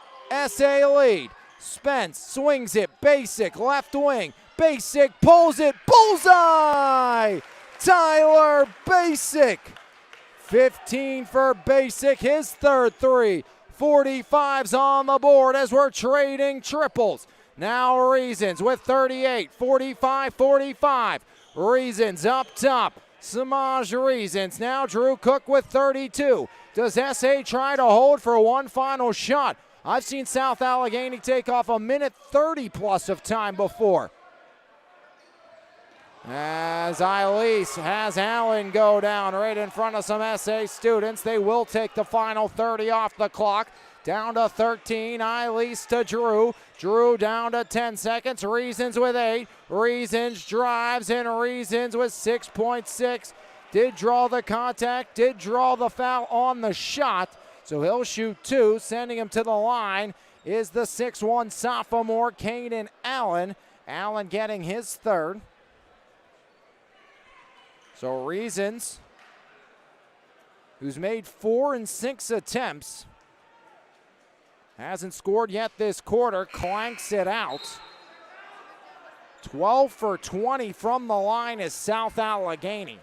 SA lead. Spence swings it, Basic left wing. Basic pulls it, bullseye! Tyler Basic. 15 for Basic, his third 3. 45's on the board as we're trading triples. Now Reasons with 38, 45, 45. Reasons up top. Samaj Reasons. Now Drew Cook with 32. Does SA try to hold for one final shot? I've seen South Allegheny take off a minute 30 plus of time before. As Eilis has Allen go down right in front of some SA students. They will take the final 30 off the clock. Down to 13, Eilis to Drew. Drew down to 10 seconds. Reasons with 8. Reasons drives and Reasons with 6.6. Did draw the contact, did draw the foul on the shot. So he'll shoot 2, sending him to the line is the 6'1 sophomore, Caden Allen. Allen getting his third. So Reasons, who's made 4 in 6 attempts, hasn't scored yet this quarter, clanks it out. 12 for 20 from the line is South Allegheny.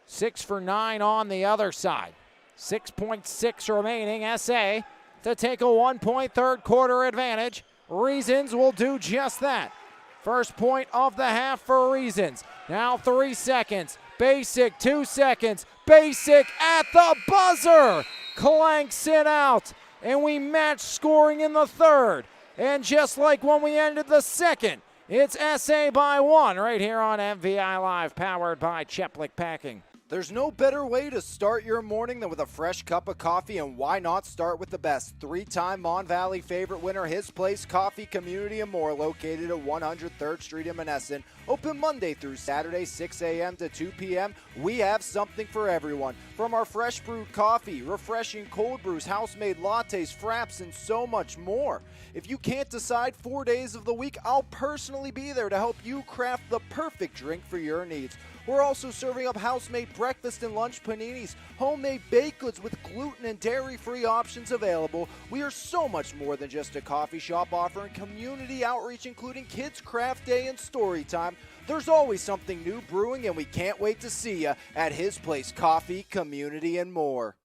6 for 9 on the other side. 6.6 remaining. SA to take a 1-point third quarter advantage. Reasons will do just that. First point of the half for Reasons. Now 3 seconds. Basic 2 seconds. Basic at the buzzer. Clanks it out. And we match scoring in the third. And just like when we ended the second, it's SA by 1 right here on MVI Live, powered by Cheplik Packing. There's no better way to start your morning than with a fresh cup of coffee, and why not start with the best? 3-time Mon Valley favorite winner, His Place Coffee Community and More, located at 103rd Street in Monessen. Open Monday through Saturday, 6 a.m. to 2 p.m. We have something for everyone. From our fresh brewed coffee, refreshing cold brews, house-made lattes, fraps, and so much more. If you can't decide 4 days of the week, I'll personally be there to help you craft the perfect drink for your needs. We're also serving up house-made breakfast and lunch paninis, homemade baked goods with gluten and dairy-free options available. We are so much more than just a coffee shop, offering community outreach, including Kids Craft Day and Story Time. There's always something new brewing, and we can't wait to see you at His Place Coffee, Community, and More.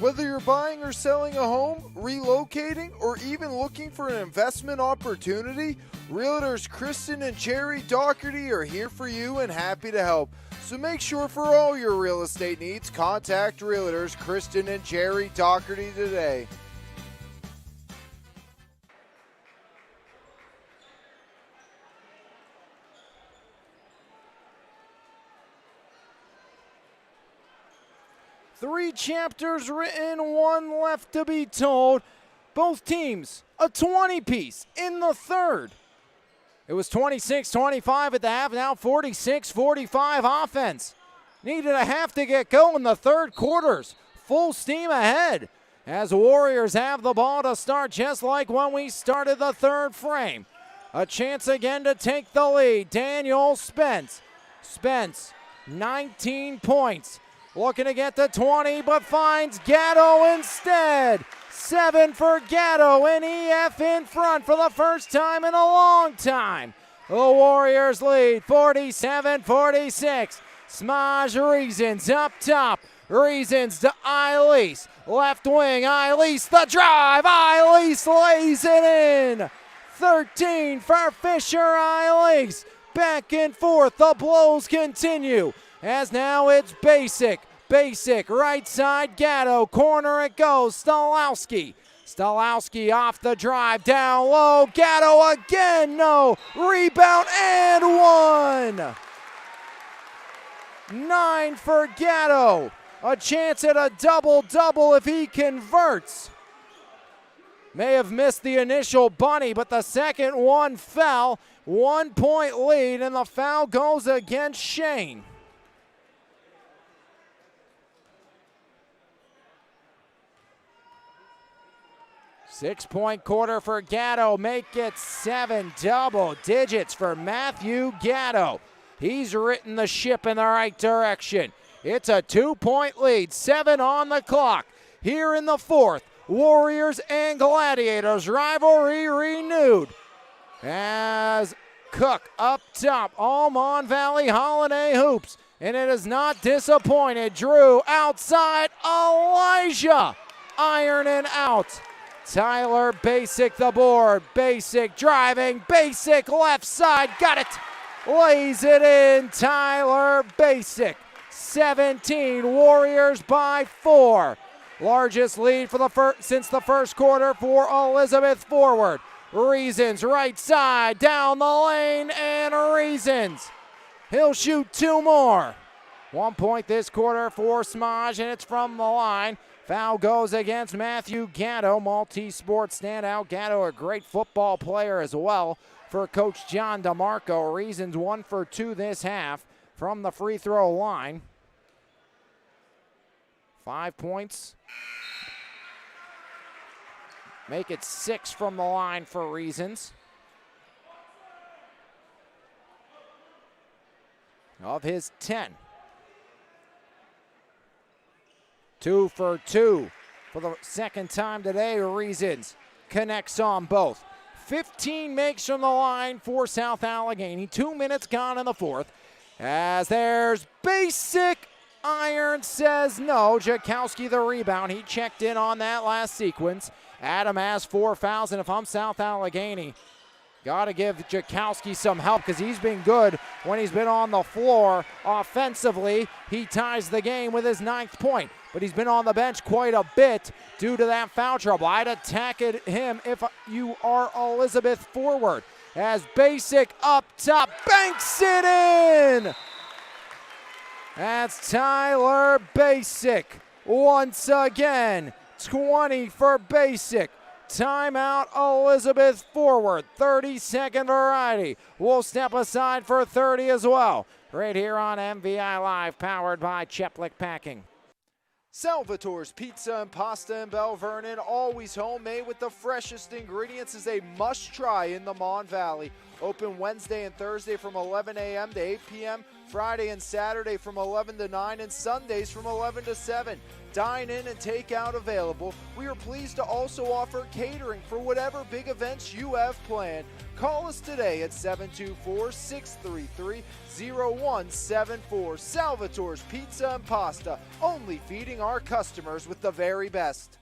Whether you're buying or selling a home, relocating, or even looking for an investment opportunity, Realtors Kristen and Jerry Doherty are here for you and happy to help. So make sure for all your real estate needs, contact Realtors Kristen and Jerry Doherty today. Three chapters written, one left to be told. Both teams, a 20-piece in the third. It was 26-25 at the half, now 46-45 offense. Needed a half to get going. The third quarter's full steam ahead as Warriors have the ball to start, just like when we started the third frame. A chance again to take the lead. Daniel Spence. Spence, 19 points. Looking to get to 20, but finds Gatto instead. 7 for Gatto, and EF in front for the first time in a long time. The Warriors lead 47-46. Smaj Reasons up top. Reasons to Eilis. Left wing, Eilis the drive. Eilis lays it in. 13 for Fisher Eilis. Back and forth, the blows continue. As now it's Basic. Basic, right side, Gatto, corner it goes, Stolowski. Stolowski off the drive, down low, Gatto again, no, rebound and 1. 9 for Gatto, a chance at a double-double if he converts. May have missed the initial bunny, but the second one fell. 1 point lead, and the foul goes against Shane. 6-point quarter for Gatto. Make it 7 double digits for Matthew Gatto. He's written the ship in the right direction. It's a 2-point lead, 7 on the clock. Here in the fourth, Warriors and Gladiators rivalry renewed. As Cook up top, all Mon Valley Holiday hoops. And it is not disappointed. Drew outside, Elijah ironing out. Tyler Basic the board. Basic driving. Basic left side. Got it. Lays it in. Tyler Basic. 17. Warriors by 4. Largest lead for since the first quarter for Elizabeth forward. Reasons right side. Down the lane. And Reasons. He'll shoot 2 more. 1 point this quarter for Smaj, and it's from the line. Foul goes against Matthew Gatto, multi-sport standout. Gatto, a great football player as well for Coach John DeMarco. Reasons 1 for 2 this half from the free throw line. 5 points. Make it 6 from the line for Reasons. Of his 10. 2 for 2 for the second time today. Reasons connects on both. 15 makes from the line for South Allegheny. 2 minutes gone in the fourth. As there's Basic. Iron says no. Jakowski the rebound. He checked in on that last sequence. Adam has 4 fouls, and if I'm South Allegheny, got to give Jakowski some help because he's been good when he's been on the floor offensively. He ties the game with his 9th point, but he's been on the bench quite a bit due to that foul trouble. I'd attack him if you are Elizabeth forward. As Basic up top, banks it in! That's Tyler Basic once again. 20 for Basic. Timeout, Elizabeth forward. 30-second variety. We'll step aside for 30 as well. Right here on MVI Live, powered by Cheplik Packing. Salvatore's Pizza and Pasta in Bell Vernon, always homemade with the freshest ingredients, is a must-try in the Mon Valley. Open Wednesday and Thursday from 11 a.m. to 8 p.m., Friday and Saturday from 11 to 9, and Sundays from 11 to 7. Dine in and take out available. We are pleased to also offer catering for whatever big events you have planned. Call us today at 724-633-0174. Salvatore's Pizza and Pasta, only feeding our customers with the very best.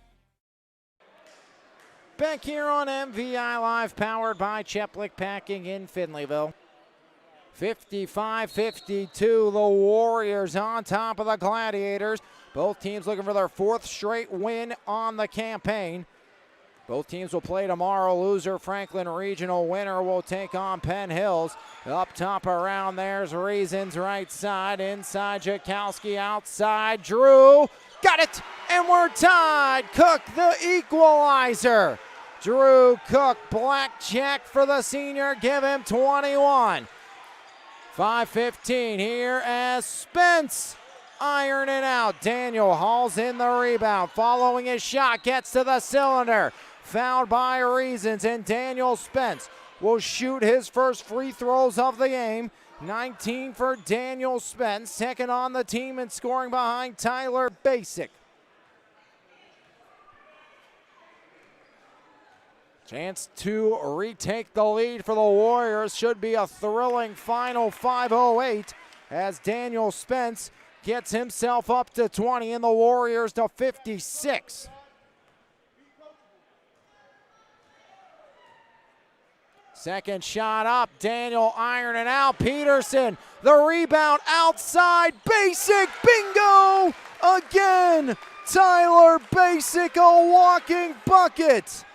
Back here on MVI Live, powered by Cheplik Packing in Finleyville. 55-52, the Warriors on top of the Gladiators. Both teams looking for their 4th straight win on the campaign. Both teams will play tomorrow. Loser Franklin Regional, winner will take on Penn Hills. Up top around there's Reasons right side. Inside Jakowski, outside Drew. Got it, and we're tied. Cook the equalizer. Drew Cook, blackjack for the senior, give him 21. 5:15 here as Spence ironing out. Daniel hauls in the rebound. Following his shot, gets to the cylinder. Fouled by Reasons, and Daniel Spence will shoot his first free throws of the game. 19 for Daniel Spence, second on the team and scoring behind Tyler Basic. Chance to retake the lead for the Warriors. Should be a thrilling final 5:08 as Daniel Spence gets himself up to 20 and the Warriors to 56. Second shot up, Daniel ironing out. Peterson, the rebound outside, Basic, bingo! Again, Tyler Basic, a walking bucket.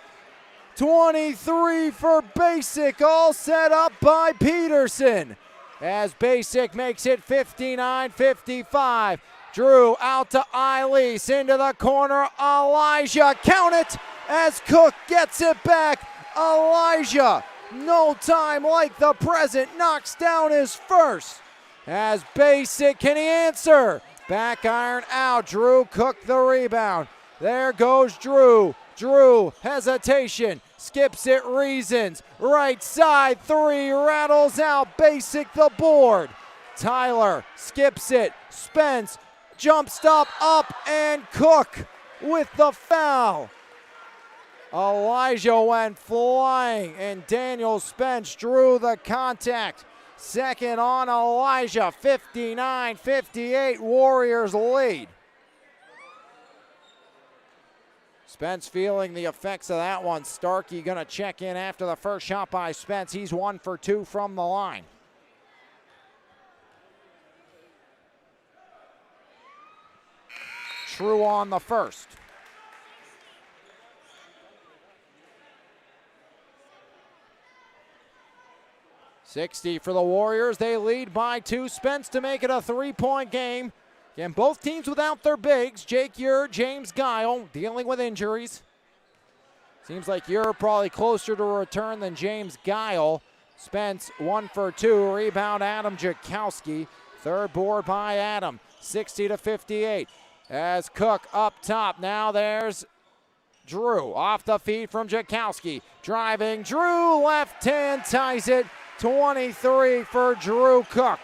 23 for Basic, all set up by Peterson. As Basic makes it 59-55. Drew out to Eilis, into the corner, Elijah, count it, as Cook gets it back. Elijah, no time like the present, knocks down his first. As Basic, can he answer? Back iron out, Drew Cook the rebound. There goes Drew. Drew, hesitation, skips it, Reasons. Right side, 3, rattles out, Basic the board. Tyler skips it, Spence, jump stop up, and Cook with the foul. Elijah went flying, and Daniel Spence drew the contact. Second on Elijah, 59-58, Warriors lead. Spence feeling the effects of that one. Starkey going to check in after the first shot by Spence. He's 1 for 2 from the line. True on the first. .60 for the Warriors. They lead by 2. Spence to make it a 3-point game. Again, both teams without their bigs. Jake Ure, James Guile dealing with injuries. Seems like Ure probably closer to a return than James Guile. Spence 1 for 2. Rebound Adam Jakowski. Third board by Adam. 60-58. As Cook up top. Now there's Drew. Off the feed from Jakowski. Driving. Drew left hand ties it. 23 for Drew Cook.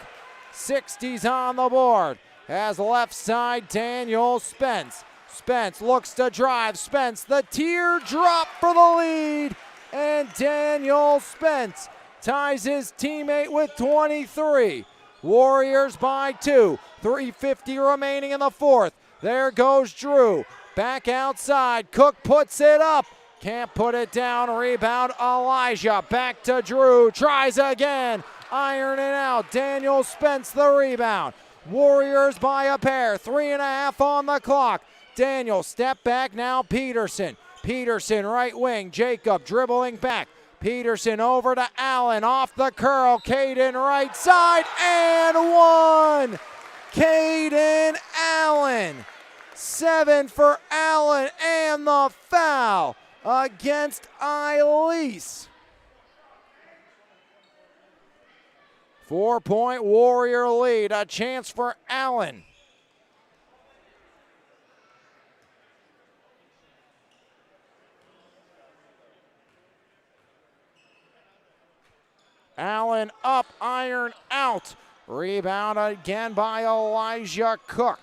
60's on the board. As left side, Daniel Spence. Spence looks to drive. Spence, the teardrop for the lead. And Daniel Spence ties his teammate with 23. Warriors by 2. 3:50 remaining in the fourth. There goes Drew. Back outside. Cook puts it up. Can't put it down. Rebound Elijah. Back to Drew. Tries again. Iron it out. Daniel Spence the rebound. Warriors by a pair. 3.5 on the clock. Daniel step back now. Peterson. Peterson right wing. Jacob dribbling back. Peterson over to Allen. Off the curl. Caden right side. And 1. Caden Allen. 7 for Allen. And the foul against Elise. 4-point Warrior lead. A chance for Allen. Allen up, iron out. Rebound again by Elijah Cook.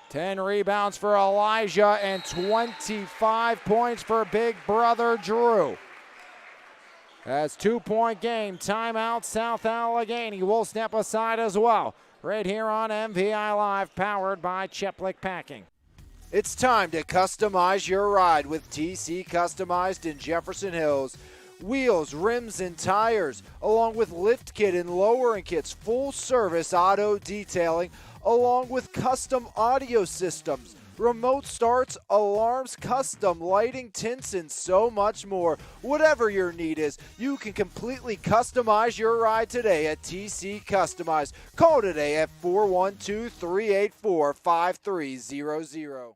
10 rebounds for Elijah and 25 points for big brother Drew. That's 2-point game. Timeout, South Allegheny will step aside as well. Right here on MVI Live, powered by Cheplik Packing. It's time to customize your ride with TC Customized in Jefferson Hills. Wheels, rims, and tires, along with lift kit and lowering kits, full service auto detailing, along with custom audio systems, remote starts, alarms, custom lighting, tints, and so much more. Whatever your need is, you can completely customize your ride today at TC Customized. Call today at 412-384-5300.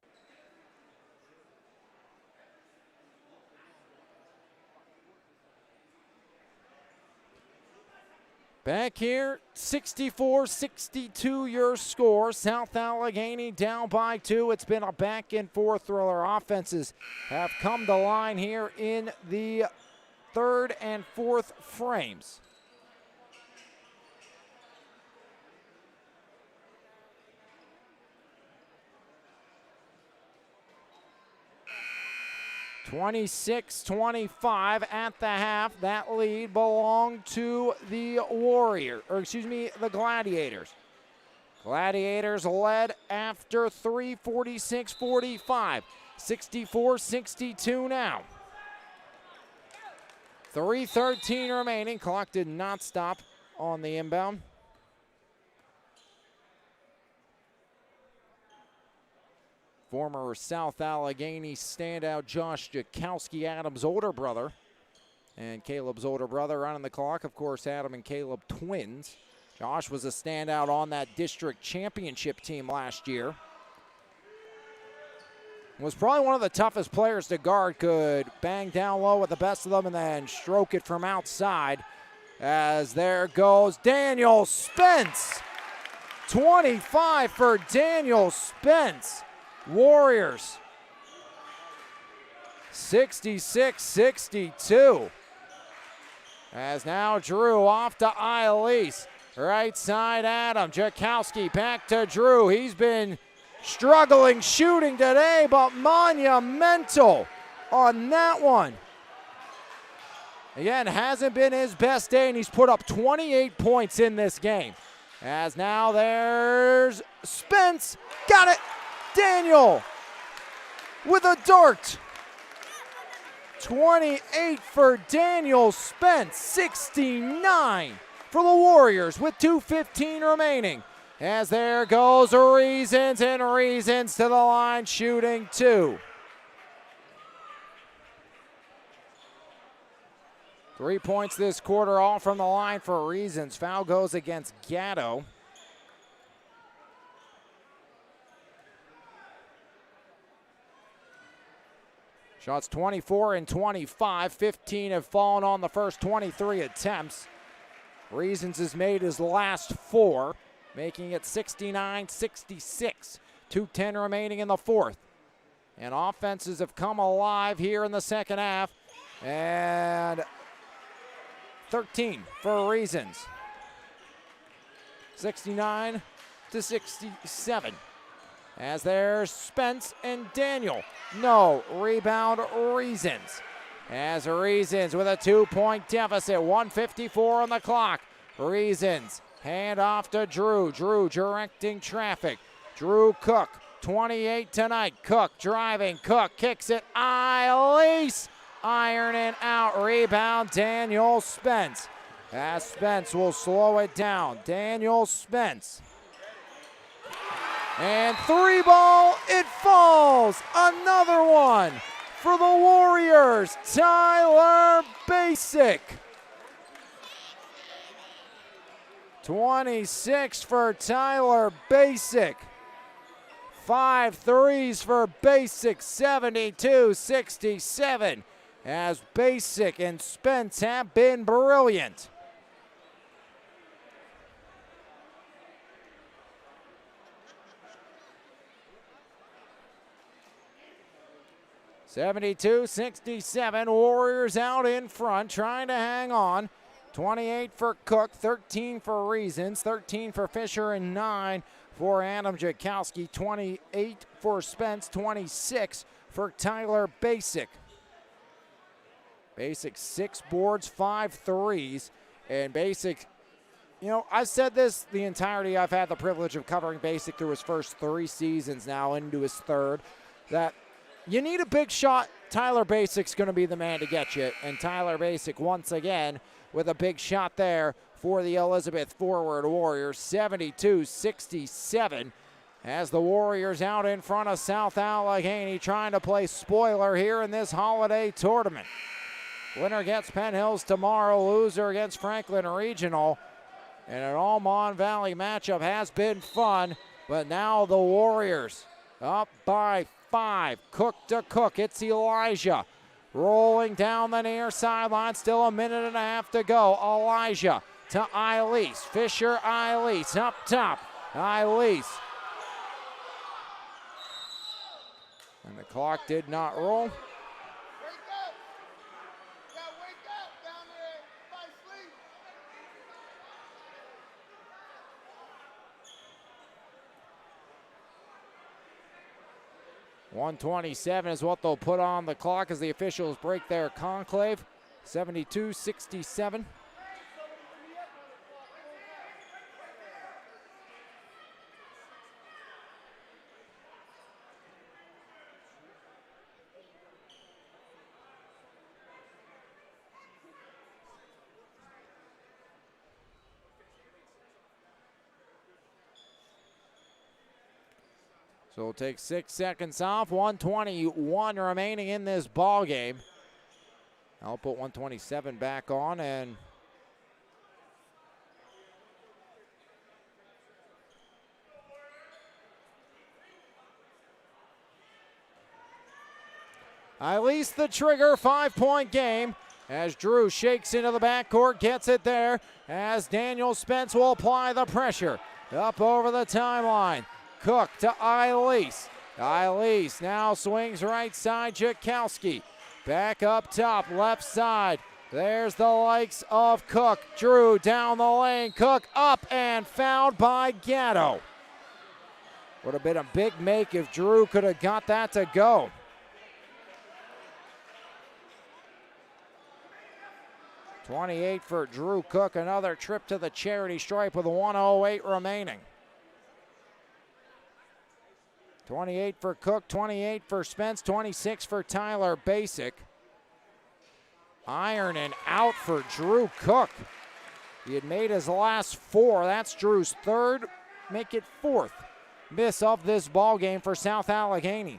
Back here, 64-62 your score. South Allegheny down by 2. It's been a back and forth thriller. Offenses have come to line here in the third and fourth frames. (26-25) at the half. That lead belonged to the the Gladiators. Gladiators led after 3:46-45. 64-62 now. 3:13 remaining. Clock did not stop on the inbound. Former South Allegheny standout Josh Jakowski, Adam's older brother, and Caleb's older brother running the clock. Of course, Adam and Caleb twins. Josh was a standout on that district championship team last year. Was probably one of the toughest players to guard. Could bang down low with the best of them and then stroke it from outside. As there goes Daniel Spence. 25 for Daniel Spence. Warriors 66-62. As now Drew off to Elise. Right side Adam. Jakowski back to Drew. He's been struggling shooting today, but monumental on that one. Again, hasn't been his best day, and he's put up 28 points in this game. As now there's Spence. Got it. Daniel with a dart. 28 for Daniel Spence, 69 for the Warriors with 2:15 remaining. As there goes Reasons, and Reasons to the line, shooting 2. 3 points this quarter, all from the line for Reasons. Foul goes against Gatto. Shots 24 and 25. 15 have fallen on the first 23 attempts. Reasons has made his last 4, making it 69-66. 2:10 remaining in the fourth. And offenses have come alive here in the second half. And 13 for Reasons. 69-67. As there's Spence and Daniel. No, rebound Reasons. As Reasons with a 2-point deficit, 1:54 on the clock. Reasons, hand off to Drew. Drew directing traffic. Drew Cook, 28 tonight. Cook driving. Cook kicks it. Elise ironing out. Rebound Daniel Spence. As Spence will slow it down. Daniel Spence. And 3-ball, it falls. Another one for the Warriors. Tyler Basic. 26 for Tyler Basic. 5 threes for Basic, 72-67. As Basic and Spence have been brilliant. (72-67). Warriors out in front, trying to hang on. 28 for Cook, 13 for Reasons, 13 for Fisher, and 9 for Adam Jakowski. 28 for Spence, 26 for Tyler Basic. Basic 6 boards, 5 threes, and Basic, you know, I've said this the entirety. I've had the privilege of covering Basic through his first 3 seasons, now into his third, that you need a big shot. Tyler Basic's going to be the man to get you, and Tyler Basic once again with a big shot there for the Elizabeth Forward Warriors. 72-67 as the Warriors out in front of South Allegheny, trying to play spoiler here in this holiday tournament. Winner gets Penn Hills tomorrow, loser against Franklin Regional. And an all Mon Valley matchup has been fun, but now the Warriors up by 5. Cook to Cook. It's Elijah rolling down the near sideline. Still a minute and a half to go. Elijah to Elise. Fisher, Elise up top. Elise. And the clock did not roll. 1:27 is what they'll put on the clock as the officials break their conclave. 72-67. So we'll take 6 seconds off. 1:21 remaining in this ball game. I'll put 1:27 back on, and Elise the trigger. 5-point game as Drew shakes into the backcourt, gets it there as Daniel Spence will apply the pressure up over the timeline. Cook to Elise. Elise now swings right side. Jakowski back up top, left side. There's the likes of Cook. Drew down the lane. Cook up and fouled by Gatto. Would have been a big make if Drew could have got that to go. .28 for Drew Cook. Another trip to the charity stripe with 1:08 remaining. 28 for Cook, 28 for Spence, 26 for Tyler Basic. Iron and out for Drew Cook. He had made his last 4. That's Drew's 3rd, make it 4th miss of this ball game for South Allegheny.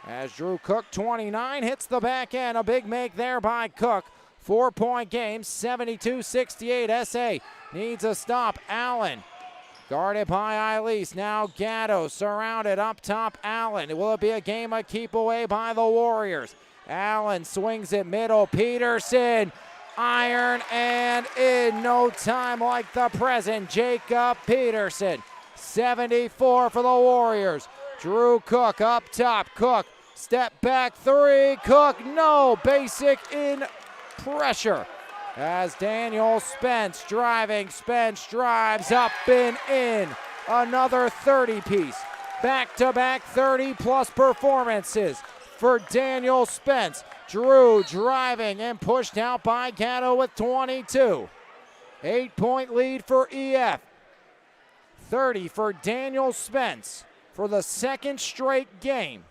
As Drew Cook, 29, hits the back end. A big make there by Cook. 4-point game, 72-68. SA needs a stop. Allen guarded by Eilis. Now Gatto surrounded up top. Allen. Will it be a game of keep away by the Warriors? Allen swings it middle. Peterson. Iron and in no time like the present. Jacob Peterson. 74 for the Warriors. Drew Cook up top. Cook. Step back 3. Cook. No. Basic in pressure. As Daniel Spence driving. Spence drives up and in. Another 30-piece. Back-to-back 30-plus performances for Daniel Spence. Drew driving and pushed out by Gatto with 22. 8-point lead for EF. 30 for Daniel Spence for the 2nd straight game.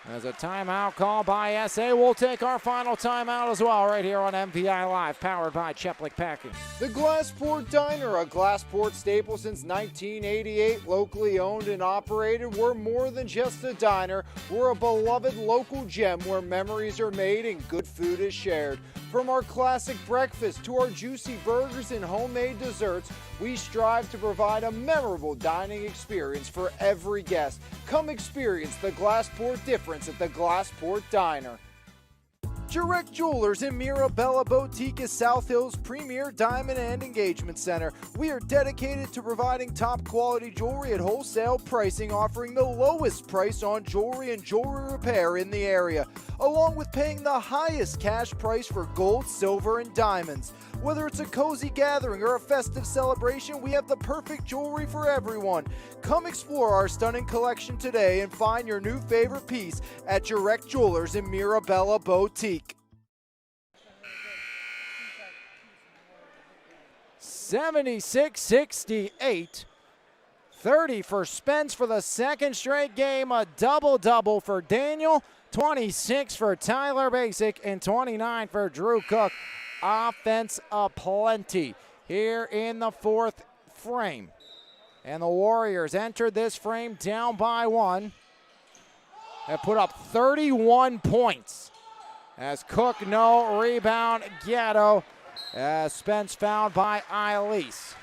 As a timeout call by SA, we'll take our final timeout as well right here on MVI Live, powered by Cheplik Packing. The Glassport Diner, a Glassport staple since 1988, locally owned and operated. We're more than just a diner. We're a beloved local gem where memories are made and good food is shared. From our classic breakfast to our juicy burgers and homemade desserts, we strive to provide a memorable dining experience for every guest. Come experience the Glassport difference at the Glassport Diner. Direct Jewelers in Mirabella Boutique is South Hill's premier diamond and engagement center. We are dedicated to providing top quality jewelry at wholesale pricing, offering the lowest price on jewelry and jewelry repair in the area, along with paying the highest cash price for gold, silver, and diamonds. Whether it's a cozy gathering or a festive celebration, we have the perfect jewelry for everyone. Come explore our stunning collection today and find your new favorite piece at Direct Jewelers in Mirabella Boutique. 76-68. 30 for Spence for the 2nd straight game. A double-double for Daniel. 26 for Tyler Basic and 29 for Drew Cook. Offense aplenty here in the 4th frame. And the Warriors entered this frame down by 1. Have put up 31 points. As Cook, no rebound, Gatto. As Spence fouled by Eilis.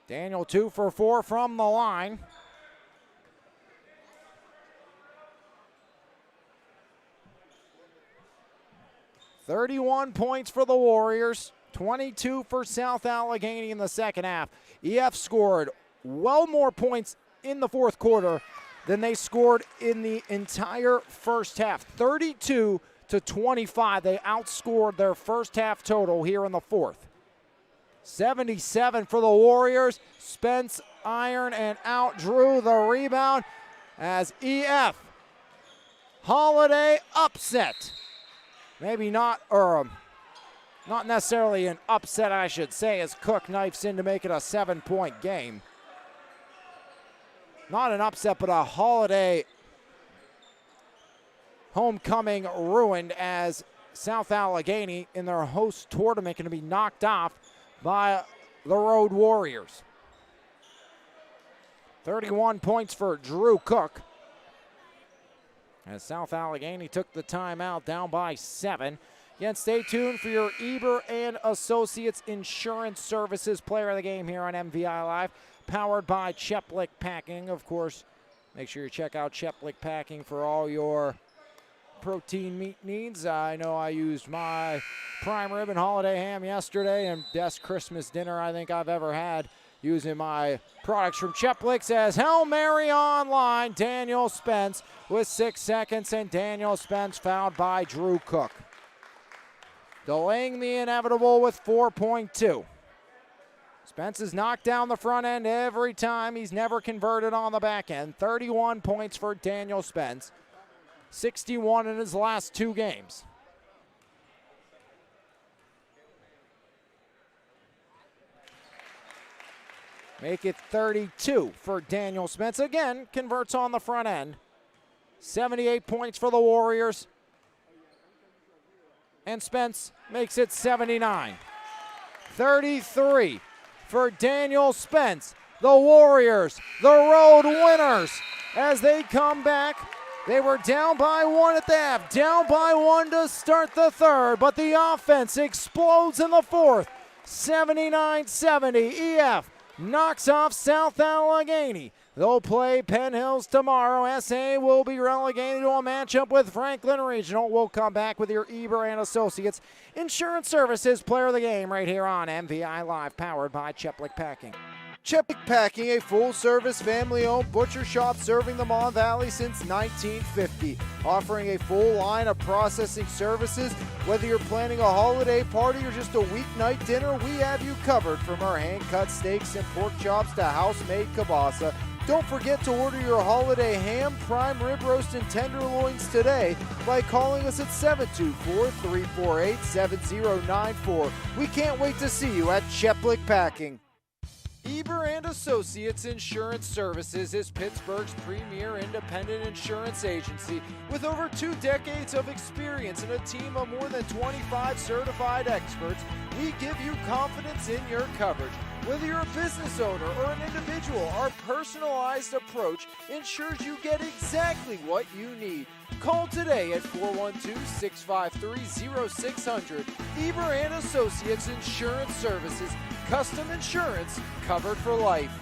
Daniel 2 for 4 from the line. $31 points for the Warriors, 22 for South Allegheny in the 2nd half. EF scored well more points in the 4th quarter than they scored in the entire 1st half. 32-25, they outscored their 1st half total here in the 4th. 77 for the Warriors. Spence, iron, and out. Drew the rebound as EF Holiday upset. Maybe not, or not necessarily an upset, I should say, as Cook knifes in to make it a 7-point game. Not an upset, but a Holiday homecoming ruined as South Allegheny in their host tournament going to be knocked off by the Road Warriors. 31 points for Drew Cook. As South Allegheny took the timeout down by 7. Again, stay tuned for your Eber and Associates Insurance Services player of the game here on MVI Live, powered by Cheplik Packing. Of course, make sure you check out Cheplik Packing for all your protein meat needs. I know I used my prime rib and holiday ham yesterday, and best Christmas dinner I think I've ever had using my products from Cheplik. Says Hail Mary online. Daniel Spence with 6 seconds, and Daniel Spence fouled by Drew Cook. Delaying the inevitable with 4.2. Spence has knocked down the front end every time. He's never converted on the back end. 31 points for Daniel Spence. 61 in his last 2 games. Make it 32 for Daniel Spence. Again, converts on the front end. 78 points for the Warriors. And Spence makes it 79. 33 for Daniel Spence. The Warriors, the road winners, as they come back. They were down by 1 at the half, down by 1 to start the third, but the offense explodes in the fourth. 79-70, EF knocks off South Allegheny. They'll play Penn Hills tomorrow. SA will be relegated to a matchup with Franklin Regional. We'll come back with your Eber and Associates Insurance Services Player of the Game right here on MVI Live, powered by Cheplik Packing. Cheplik Packing, a full-service, family-owned butcher shop serving the Mon Valley since 1950, offering a full line of processing services. Whether you're planning a holiday party or just a weeknight dinner, we have you covered. From our hand-cut steaks and pork chops to house-made kielbasa. Don't forget to order your holiday ham, prime rib roast, and tenderloins today by calling us at 724-348-7094. We can't wait to see you at Cheplik Packing. Eber and Associates Insurance Services is Pittsburgh's premier independent insurance agency with over 2 decades of experience and a team of more than 25 certified experts. We give you confidence in your coverage. Whether you're a business owner or an individual, our personalized approach ensures you get exactly what you need. Call today at 412-653-0600. Eber and Associates Insurance Services. Custom insurance covered for life.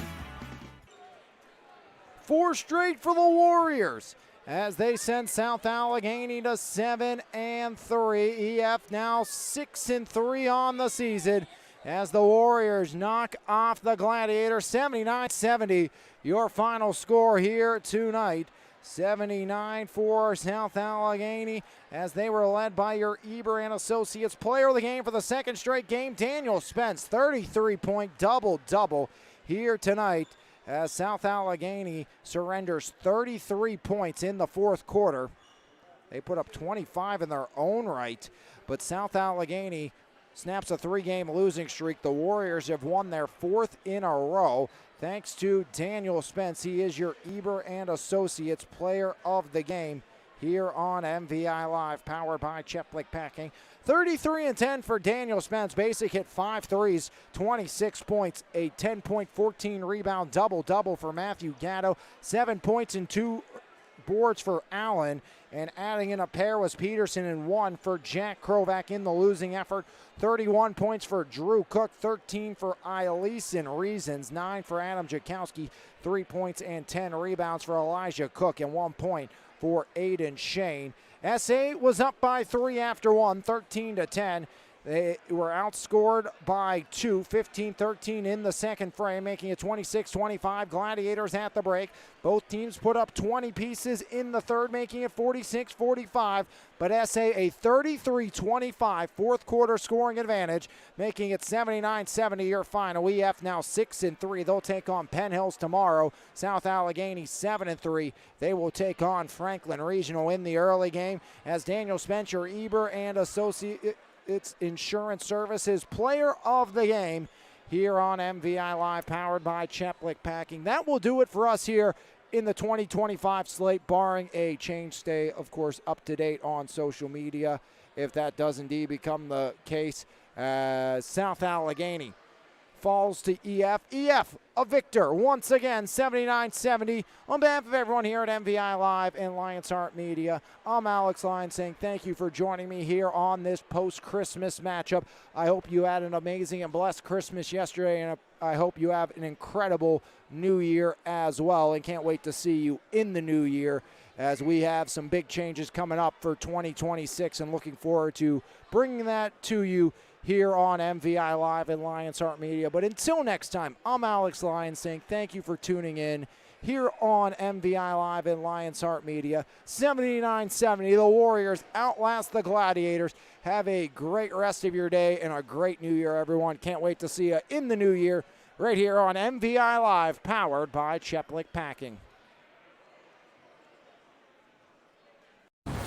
4 straight for the Warriors as they send South Allegheny to 7-3. EF now 6-3 on the season as the Warriors knock off the Gladiators. 79-70, your final score here tonight. 79 for South Allegheny as they were led by your Eber and Associates Player of the Game for the 2nd straight game, Daniel Spence. 33-point double-double here tonight as South Allegheny surrenders 33 points in the 4th quarter. They put up 25 in their own right, but South Allegheny snaps a 3-game losing streak. The Warriors have won their 4th in a row. Thanks to Daniel Spence, he is your Eber and Associates Player of the Game here on MVI Live, powered by Cheplik Packing. 33-10 for Daniel Spence. Basic hit 5 threes, 26 points, a 10.14 rebound double-double for Matthew Gatto, 7 points and 2 boards for Allen, and adding in a pair was Peterson and 1 for Jack Krovac in the losing effort. 31 points for Drew Cook, 13 for Eileason Reasons, 9 for Adam Jakowski, 3 points and 10 rebounds for Elijah Cook, and 1 point for Aiden Shane. SA was up by 3 after 1, 13-10. They were outscored by 2, 15-13 in the second frame, making it 26-25. Gladiators at the break. Both teams put up 20 pieces in the third, making it 46-45. But SA a 33-25 fourth quarter scoring advantage, making it 79-70 your final. EF now 6-3. They'll take on Penn Hills tomorrow. South Allegheny 7-3. They will take on Franklin Regional in the early game as Daniel Spencer, Eber and Associates Insurance Services Player of the Game here on MVI Live, powered by Cheplik Packing. That will do it for us here in the 2025 slate, barring a change. Stay, of course, up to date on social media if that does indeed become the case. South Allegheny falls to EF. EF, a victor once again, 79-70. On behalf of everyone here at MVI Live and Lionheart Media, I'm Alex Lyon saying thank you for joining me here on this post-Christmas matchup. I hope you had an amazing and blessed Christmas yesterday, and I hope you have an incredible New Year as well, and can't wait to see you in the new year as we have some big changes coming up for 2026, and looking forward to bringing that to you here on MVI Live and Lionheart Media. But until next time, I'm Alex Lyon saying thank you for tuning in here on MVI Live and Lionheart Media. 79-70, the Warriors outlast the Gladiators. Have a great rest of your day and a great new year, everyone. Can't wait to see you in the new year right here on MVI Live, powered by Cheplik Packing.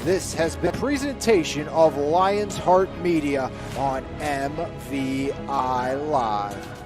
This has been a presentation of Lions Heart Media on MVI Live.